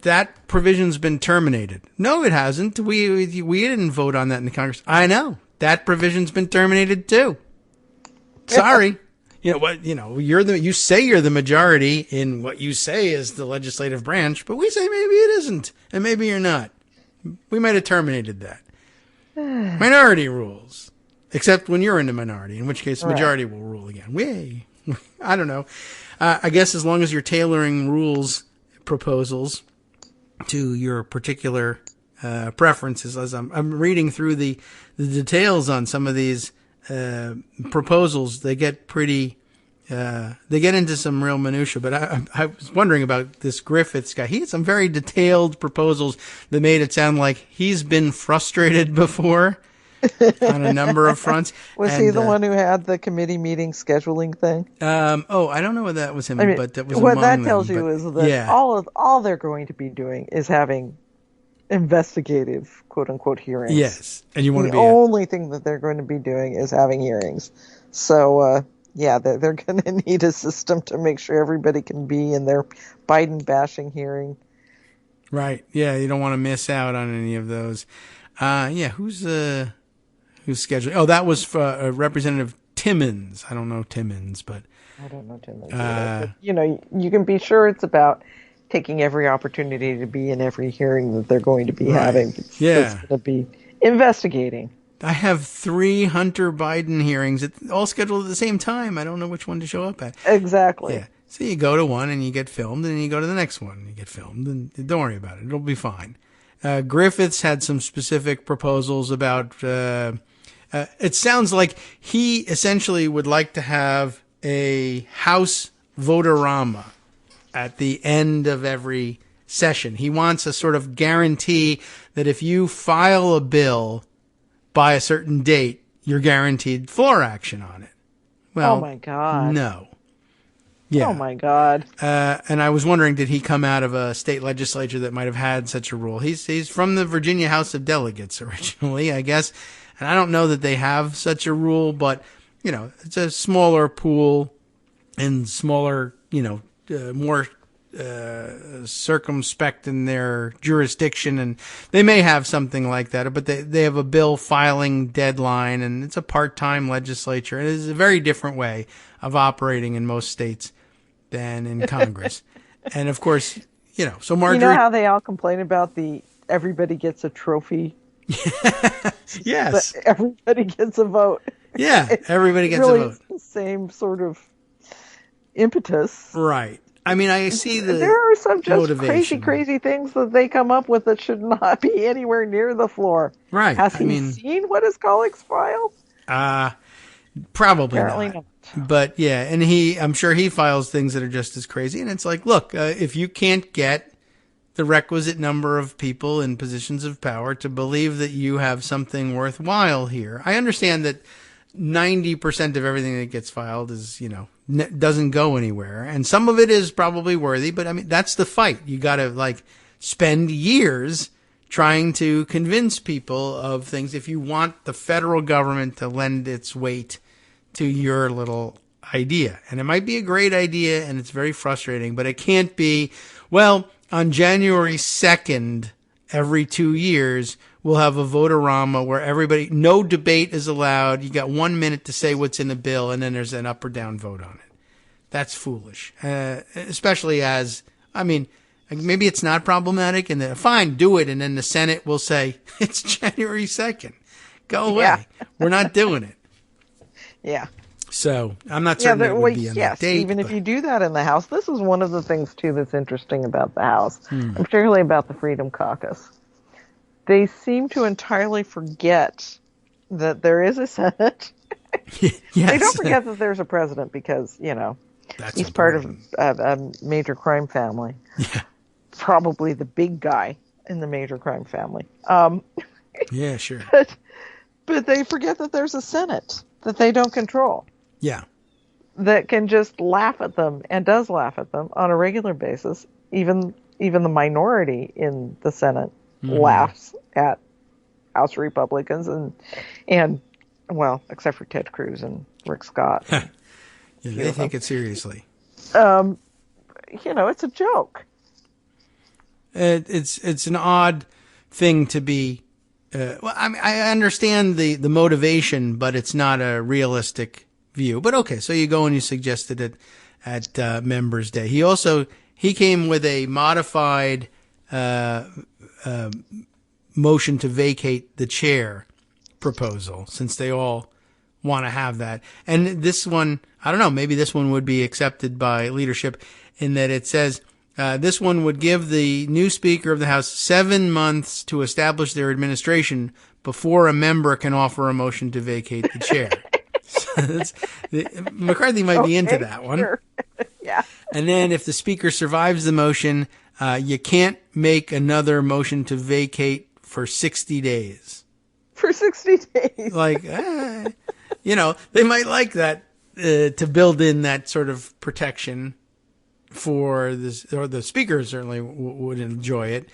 that provision's been terminated. No, it hasn't. We didn't vote on that in the Congress. I know. That provision's been terminated too. Sorry. You know what? You say you're the majority in what you say is the legislative branch, but we say maybe it isn't, and maybe you're not. We might have terminated that. Minority rules. Except when you're in the minority, in which case the majority will rule again. I don't know. I guess as long as you're tailoring proposals to your particular preferences, as I'm reading through the details on some of these proposals, they get into some real minutia. But I was wondering about this Griffiths guy. He had some very detailed proposals that made it sound like he's been frustrated before on a number of fronts. Was he the one who had the committee meeting scheduling thing? I don't know whether that was him, but that was what that them, tells you is that all they're going to be doing is having investigative quote unquote hearings. Yes, and you want to be the only thing that they're going to be doing is having hearings. So they're going to need a system to make sure everybody can be in their Biden bashing hearing. Right. Yeah, you don't want to miss out on any of those. Who's scheduling? Oh, that was Representative Timmons. I don't know Timmons, but I don't know Timmons. But, you can be sure it's about taking every opportunity to be in every hearing that they're going to be having. It's going to be investigating. I have 3 Hunter Biden hearings, all scheduled at the same time. I don't know which one to show up at. Exactly. Yeah. So you go to one and you get filmed, and you go to the next one and you get filmed, and don't worry about it. It'll be fine. Griffiths had some specific proposals about. It sounds like he essentially would like to have a House voterama at the end of every session. He wants a sort of guarantee that if you file a bill by a certain date, you're guaranteed floor action on it. Well, oh my God. No. Yeah. Oh my God. And I was wondering, did he come out of a state legislature that might have had such a rule? He's from the Virginia House of Delegates originally, I guess. And I don't know that they have such a rule, but, it's a smaller pool and smaller, more circumspect in their jurisdiction. And they may have something like that, but they have a bill filing deadline, and it's a part-time legislature. It is a very different way of operating in most states than in Congress. And of course, so Marjorie. You know how they all complain about everybody gets a trophy? Yes. But everybody gets a vote. Yeah, everybody gets really a vote. It's the same sort of impetus. Right. I mean, I see there are some just motivation. crazy things that they come up with that should not be anywhere near the floor. Right. Has he seen what his colleagues filed? Probably Apparently not. But yeah, and I'm sure he files things that are just as crazy. And it's like, look, if you can't get the requisite number of people in positions of power to believe that you have something worthwhile here, I understand that 90% of everything that gets filed is, doesn't go anywhere. And some of it is probably worthy, but I mean, that's the fight. You got to spend years trying to convince people of things if you want the federal government to lend its weight to your little idea. And it might be a great idea, and it's very frustrating, but it can't be, well, on January 2nd, every 2 years, we'll have a vote-a-rama where everybody, no debate is allowed. You got 1 minute to say what's in the bill, and then there's an up or down vote on it. That's foolish. Especially as, I mean, maybe it's not problematic, and then fine, do it, and then the Senate will say, it's January 2nd. Go away. Yeah. We're not doing it. Yeah. So I'm not certain it would be on that date. Even if you do that in the House, this is one of the things, too, that's interesting about the House, and particularly about the Freedom Caucus. They seem to entirely forget that there is a Senate. Yes. They don't forget that there's a president because, you know, he's part of a major crime family. Yeah. Probably the big guy in the major crime family. Yeah, sure. But they forget that there's a Senate that they don't control. Yeah. That can just laugh at them and does laugh at them on a regular basis. Even the minority in the Senate laughs at House Republicans and well, except for Ted Cruz and Rick Scott. Yeah, they take it seriously. You know, it's a joke. It's an odd thing to be. Well, I mean, I understand the motivation, but it's not a realistic view. But okay, so you go and you suggested it at Members Day. He came with a modified motion to vacate the chair proposal, since they all want to have that. And this one, I don't know, maybe this one would be accepted by leadership in that it says this one would give the new Speaker of the House 7 months to establish their administration before a member can offer a motion to vacate the chair. McCarthy might be into that one. Sure. Yeah. And then if the Speaker survives the motion, you can't make another motion to vacate for 60 days. For 60 days. Like, you know, they might like that to build in that sort of protection for this, or the Speaker certainly would enjoy it.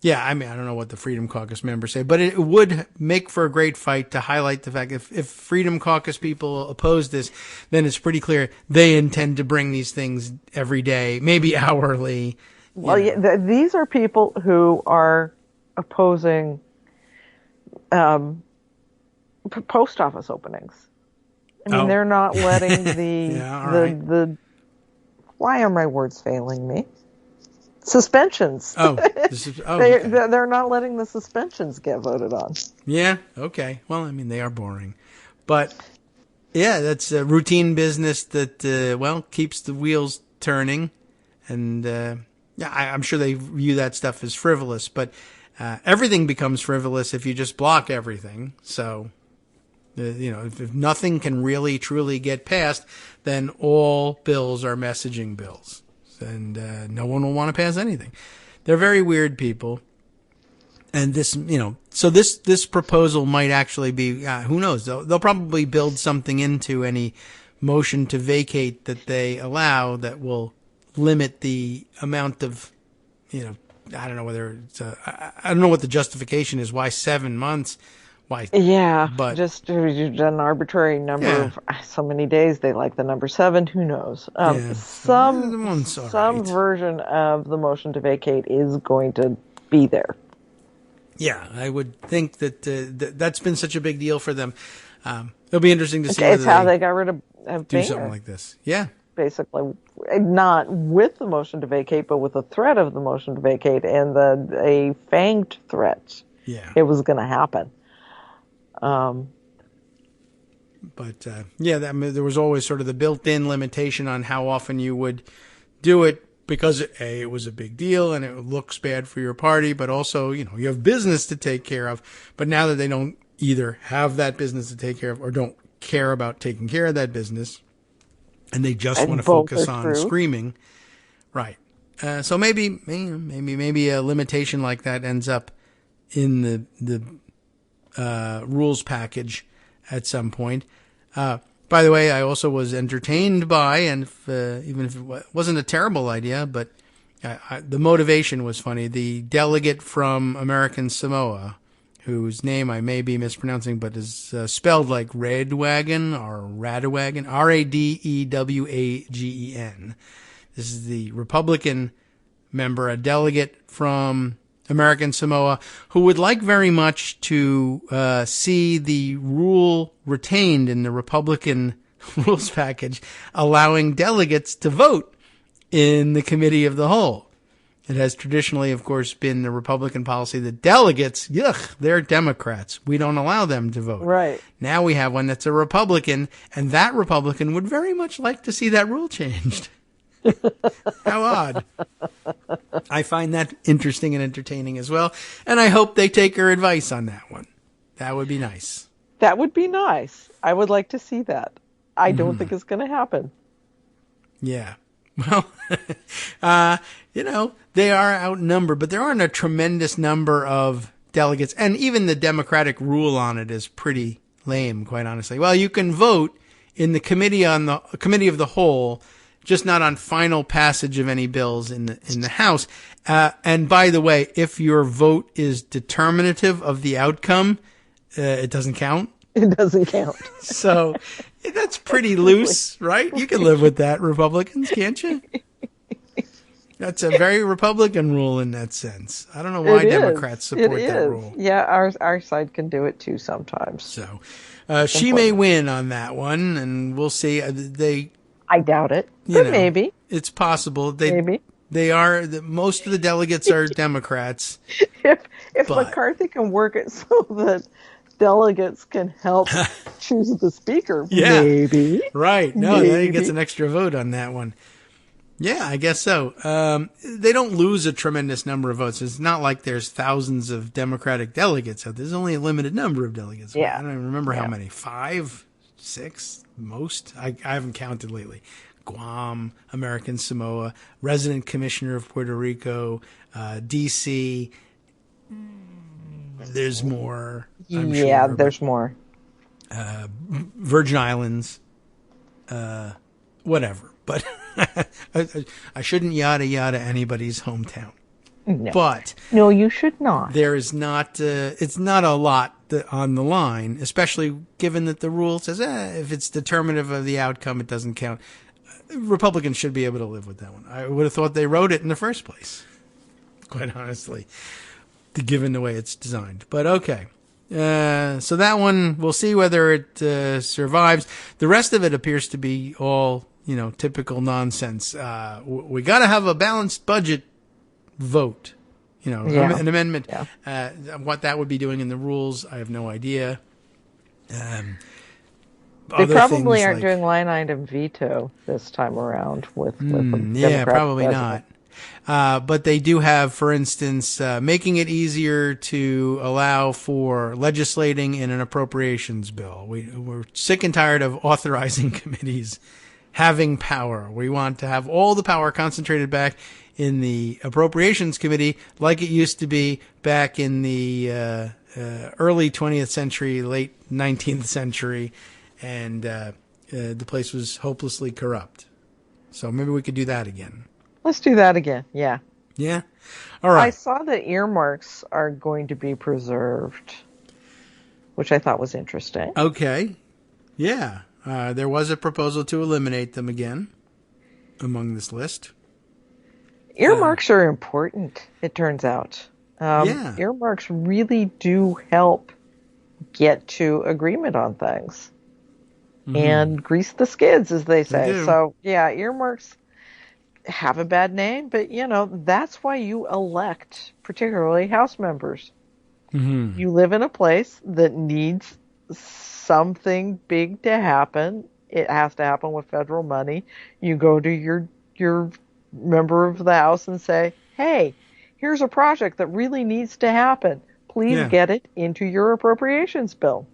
Yeah, I mean, I don't know what the Freedom Caucus members say, but it would make for a great fight to highlight the fact if Freedom Caucus people oppose this, then it's pretty clear they intend to bring these things every day, maybe hourly. Well, yeah, these are people who are opposing post office openings. I mean, they're not letting the why are my words failing me? Suspensions. They're not letting the suspensions get voted on. Yeah. Okay. Well, I mean, they are boring, but yeah, that's a routine business that keeps the wheels turning, and I'm sure they view that stuff as frivolous, but everything becomes frivolous if you just block everything. So, if nothing can really truly get passed, then all bills are messaging bills. And no one will want to pass anything. They're very weird people. And this, so this proposal might actually be, who knows? They'll probably build something into any motion to vacate that they allow that will limit the amount of, I don't know whether it's, I don't know what the justification is. Why 7 months? Why? Yeah, but just an arbitrary number of so many days. They like the number 7. Who knows? Some version of the motion to vacate is going to be there. Yeah, I would think that that's been such a big deal for them. It'll be interesting to see. It's how they got rid of do Boehner, something like this. Yeah, basically, not with the motion to vacate, but with the threat of the motion to vacate and a fanged threat. Yeah, it was going to happen. But there was always sort of the built-in limitation on how often you would do it because it was a big deal and it looks bad for your party, but also, you have business to take care of. But now that they don't either have that business to take care of or don't care about taking care of that business, and they just want to focus on screaming, right? So maybe a limitation like that ends up in the rules package at some point. By the way, I also was entertained by, and even if it wasn't a terrible idea, but The motivation was funny. The delegate from American Samoa, whose name I may be mispronouncing, but is spelled like Radwagen or Radewagen, Radewagen. This is the Republican member, a delegate from American Samoa, who would like very much to see the rule retained in the Republican rules package, allowing delegates to vote in the Committee of the Whole. It has traditionally, of course, been the Republican policy that delegates, they're Democrats. We don't allow them to vote. Right. Now we have one that's a Republican, and that Republican would very much like to see that rule changed. How odd. I find that interesting and entertaining as well, and I hope they take her advice on that one. That would be nice. That would be nice. I would like to see that. I don't think it's going to happen. Yeah. Well, they are outnumbered, but there aren't a tremendous number of delegates. And even the Democratic rule on it is pretty lame, quite honestly. Well, you can vote in the Committee of the Whole, just not on final passage of any bills in the House. And by the way, if your vote is determinative of the outcome, it doesn't count. It doesn't count. So that's pretty loose, right? You can live with that, Republicans, can't you? That's a very Republican rule in that sense. I don't know why Democrats support that rule. Yeah, our side can do it too sometimes. So she may win on that one, and we'll see. I doubt it, but maybe. It's possible. Maybe. Most of the delegates are Democrats. If McCarthy can work it so that delegates can help choose the speaker, maybe. Right. No, then he gets an extra vote on that one. Yeah, I guess so. They don't lose a tremendous number of votes. It's not like there's thousands of Democratic delegates. There's only a limited number of delegates. Yeah. I don't even remember how many. 5, 6, most? I haven't counted lately. Guam, American Samoa, Resident Commissioner of Puerto Rico, D.C., there's more. I'm sure, there's more. Virgin Islands, whatever. But I shouldn't yada anybody's hometown. No. But no, you should not. There is not. It's not a lot on the line, especially given that the rule says if it's determinative of the outcome, it doesn't count. Republicans should be able to live with that one. I would have thought they wrote it in the first place, quite honestly, given the way it's designed. But okay. So that one, we'll see whether it survives. The rest of it appears to be all, typical nonsense. We got to have a balanced budget vote, an amendment. Yeah. What that would be doing in the rules, I have no idea. They probably aren't doing line item veto this time around with the probably president. not. But they do have, for instance, making it easier to allow for legislating in an appropriations bill. We're sick and tired of authorizing committees having power. We want to have all the power concentrated back in the appropriations committee like it used to be back in the early 20th century, late 19th century. And the place was hopelessly corrupt. So maybe we could do that again. Let's do that again, yeah. Yeah? All right. I saw that earmarks are going to be preserved, which I thought was interesting. Okay. Yeah. There was a proposal to eliminate them again among this list. Earmarks are important, it turns out. Earmarks really do help get to agreement on things. And grease the skids, as they say. So, earmarks have a bad name, but, that's why you elect, particularly House members. Mm-hmm. You live in a place that needs something big to happen. It has to happen with federal money. You go to your member of the House and say, hey, here's a project that really needs to happen. Please get it into your appropriations bill.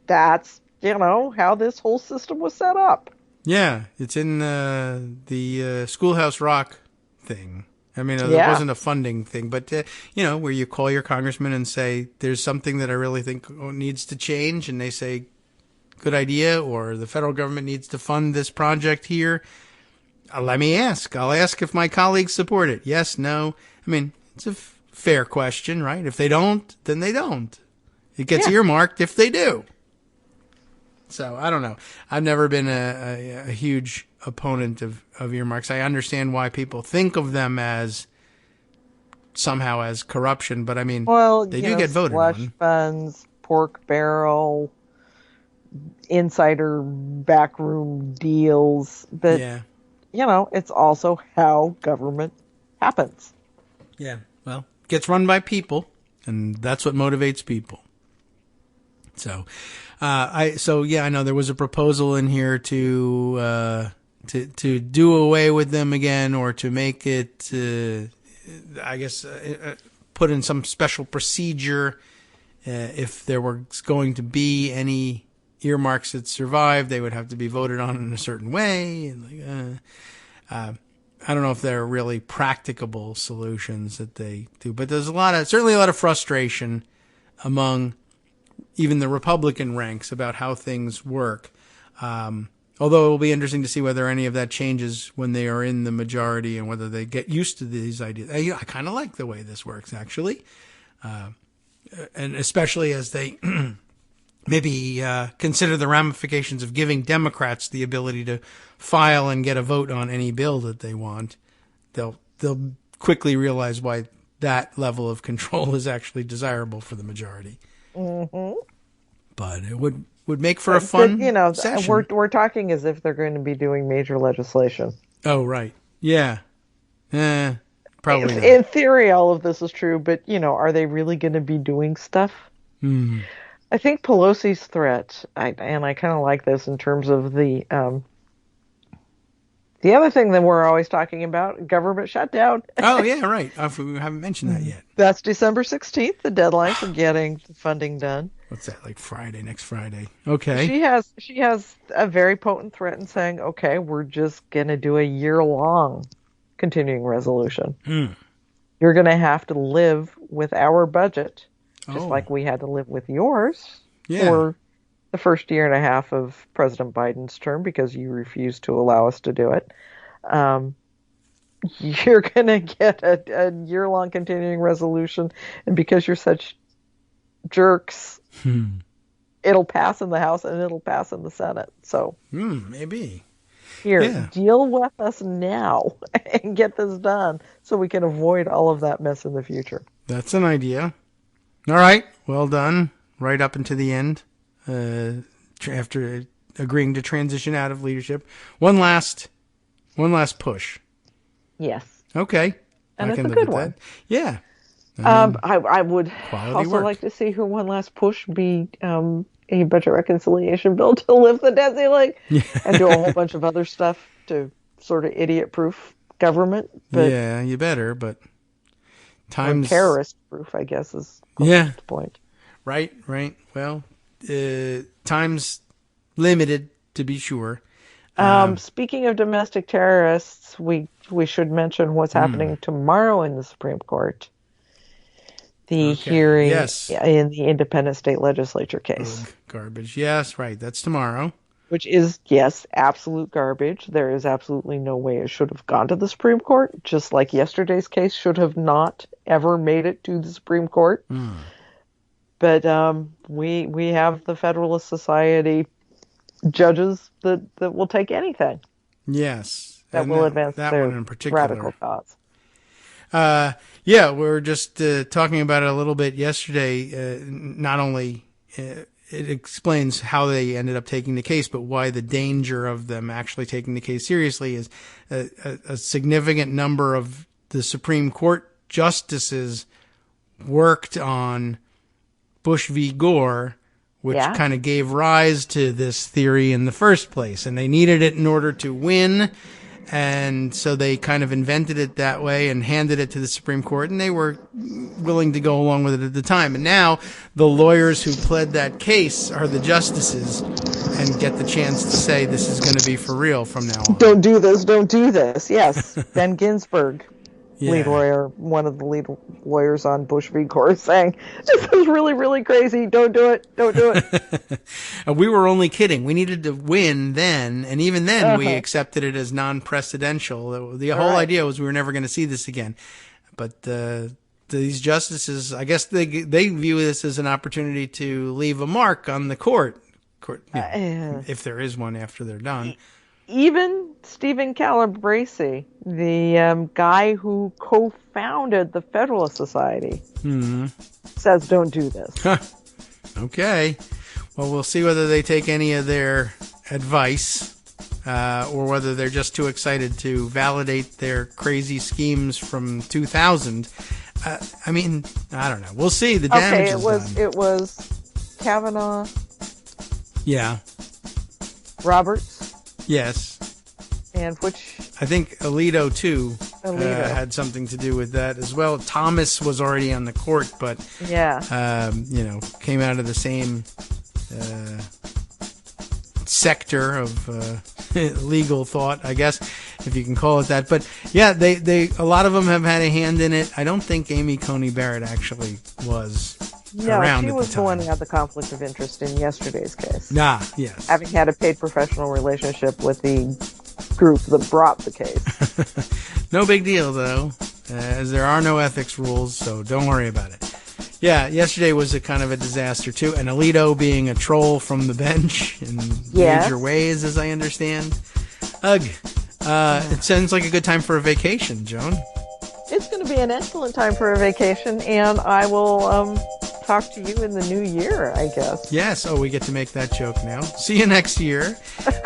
That's how this whole system was set up. Yeah, it's in the Schoolhouse Rock thing. I mean, it wasn't a funding thing, but, where you call your congressman and say, there's something that I really think needs to change, and they say, good idea, or the federal government needs to fund this project here. let me ask. I'll ask if my colleagues support it. Yes, no. I mean, it's a fair question, right? If they don't, then they don't. It gets earmarked if they do. So I don't know. I've never been a huge opponent of earmarks. I understand why people think of them as somehow as corruption, but I mean, they do get voted slush on. funds, pork barrel, insider backroom deals. But, it's also how government happens. Yeah. Well, it gets run by people, and that's what motivates people. So, I know there was a proposal in here to do away with them again, or to make it, put in some special procedure. If there was going to be any earmarks that survived, they would have to be voted on in a certain way. And I don't know if they're really practicable solutions that they do, but there's certainly a lot of frustration among even the Republican ranks about how things work. Although it will be interesting to see whether any of that changes when they are in the majority and whether they get used to these ideas. I kind of like the way this works, actually. And especially as they maybe consider the ramifications of giving Democrats the ability to file and get a vote on any bill that they want. They'll quickly realize why that level of control is actually desirable for the majority. Mm-hmm. But it would make for a fun session. We're talking as if they're going to be doing major legislation. Oh, right. Yeah. Probably not. In theory, all of this is true, but, are they really going to be doing stuff? Mm. I think Pelosi's threat, and I kind of like this in terms of the other thing that we're always talking about, government shutdown. Oh, yeah, right. We haven't mentioned that yet. That's December 16th, the deadline for getting the funding done. What's that, like next Friday? Okay. She has a very potent threat in saying, okay, we're just going to do a year-long continuing resolution. Mm. You're going to have to live with our budget, just like we had to live with yours for the first year and a half of President Biden's term because you refused to allow us to do it. You're going to get a year-long continuing resolution, and because you're such jerks, it'll pass in the House and it'll pass in the Senate. So maybe. Here, deal with us now and get this done so we can avoid all of that mess in the future. That's an idea. All right. Well done. Right up until the end. After agreeing to transition out of leadership. One last push. Yes. Okay. And it's a good one. Yeah. I would also like to see her one last push be a budget reconciliation bill to lift the debt ceiling and do a whole bunch of other stuff to sort of idiot-proof government. But, yeah, you better, but times... terrorist-proof, I guess, is the point. Right. Well, time's limited, to be sure. Speaking of domestic terrorists, we should mention what's happening tomorrow in the Supreme Court. The hearing in the independent state legislature case. Garbage. Yes, right. That's tomorrow. Which is, yes, absolute garbage. There is absolutely no way it should have gone to the Supreme Court, just like yesterday's case should have not ever made it to the Supreme Court. But we have the Federalist Society judges that will take anything. Yes. That will advance that their one in particular. Radical cause. We were just talking about it a little bit yesterday. Not only it explains how they ended up taking the case, but why the danger of them actually taking the case seriously is a significant number of the Supreme Court justices worked on Bush v. Gore, which kind of gave rise to this theory in the first place. And they needed it in order to win. And so they kind of invented it that way and handed it to the Supreme Court, and they were willing to go along with it at the time. And now the lawyers who pled that case are the justices and get the chance to say this is going to be for real from now on. Don't do this. Yes. Ben Ginsburg. lead lawyer, one of the lead lawyers on Bush v. Gore, saying, "This is really, really crazy. Don't do it. Don't do it." We were only kidding. We needed to win then, and even then we accepted it as non-precedential. The whole idea was we were never going to see this again. But these justices, I guess they view this as an opportunity to leave a mark on the court, if there is one after they're done. Even Stephen Calabresi, the guy who co-founded the Federalist Society, says don't do this. Okay. Well, we'll see whether they take any of their advice or whether they're just too excited to validate their crazy schemes from 2000. I mean, I don't know. We'll see. The damage is done. It was Kavanaugh. Yeah. Roberts. Yes. And which... I think Alito, too, had something to do with that as well. Thomas was already on the court, but, came out of the same sector of legal thought, I guess, if you can call it that. But, yeah, they a lot of them have had a hand in it. I don't think Amy Coney Barrett actually was... No, she was the one who had the conflict of interest in yesterday's case. Yes. Having had a paid professional relationship with the group that brought the case. No big deal, though, as there are no ethics rules, so don't worry about it. Yeah, yesterday was a kind of a disaster, too, and Alito being a troll from the bench in major ways, as I understand. Ugh. It sounds like a good time for a vacation, Joan. It's going to be an excellent time for a vacation, and I will... talk to you in the new year, I guess. Yes. Oh, we get to make that joke now. See you next year.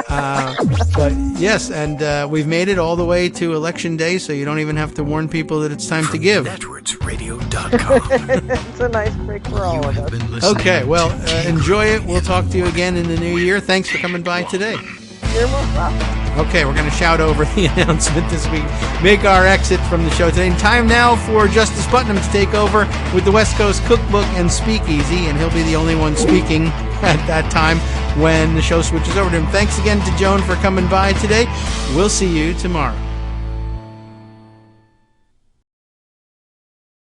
But yes, and we've made it all the way to Election Day, so you don't even have to warn people that it's time to give. NetworksRadio.com. It's a nice break for all of us. Okay. Well, enjoy it. We'll talk to you again in the new year. Thanks for coming by today. You're most welcome. Okay, we're going to shout over the announcement this week. Make our exit from the show today. Time now for Justice Putnam to take over with the West Coast Cookbook and Speakeasy, and he'll be the only one speaking at that time when the show switches over to him. Thanks again to Joan for coming by today. We'll see you tomorrow.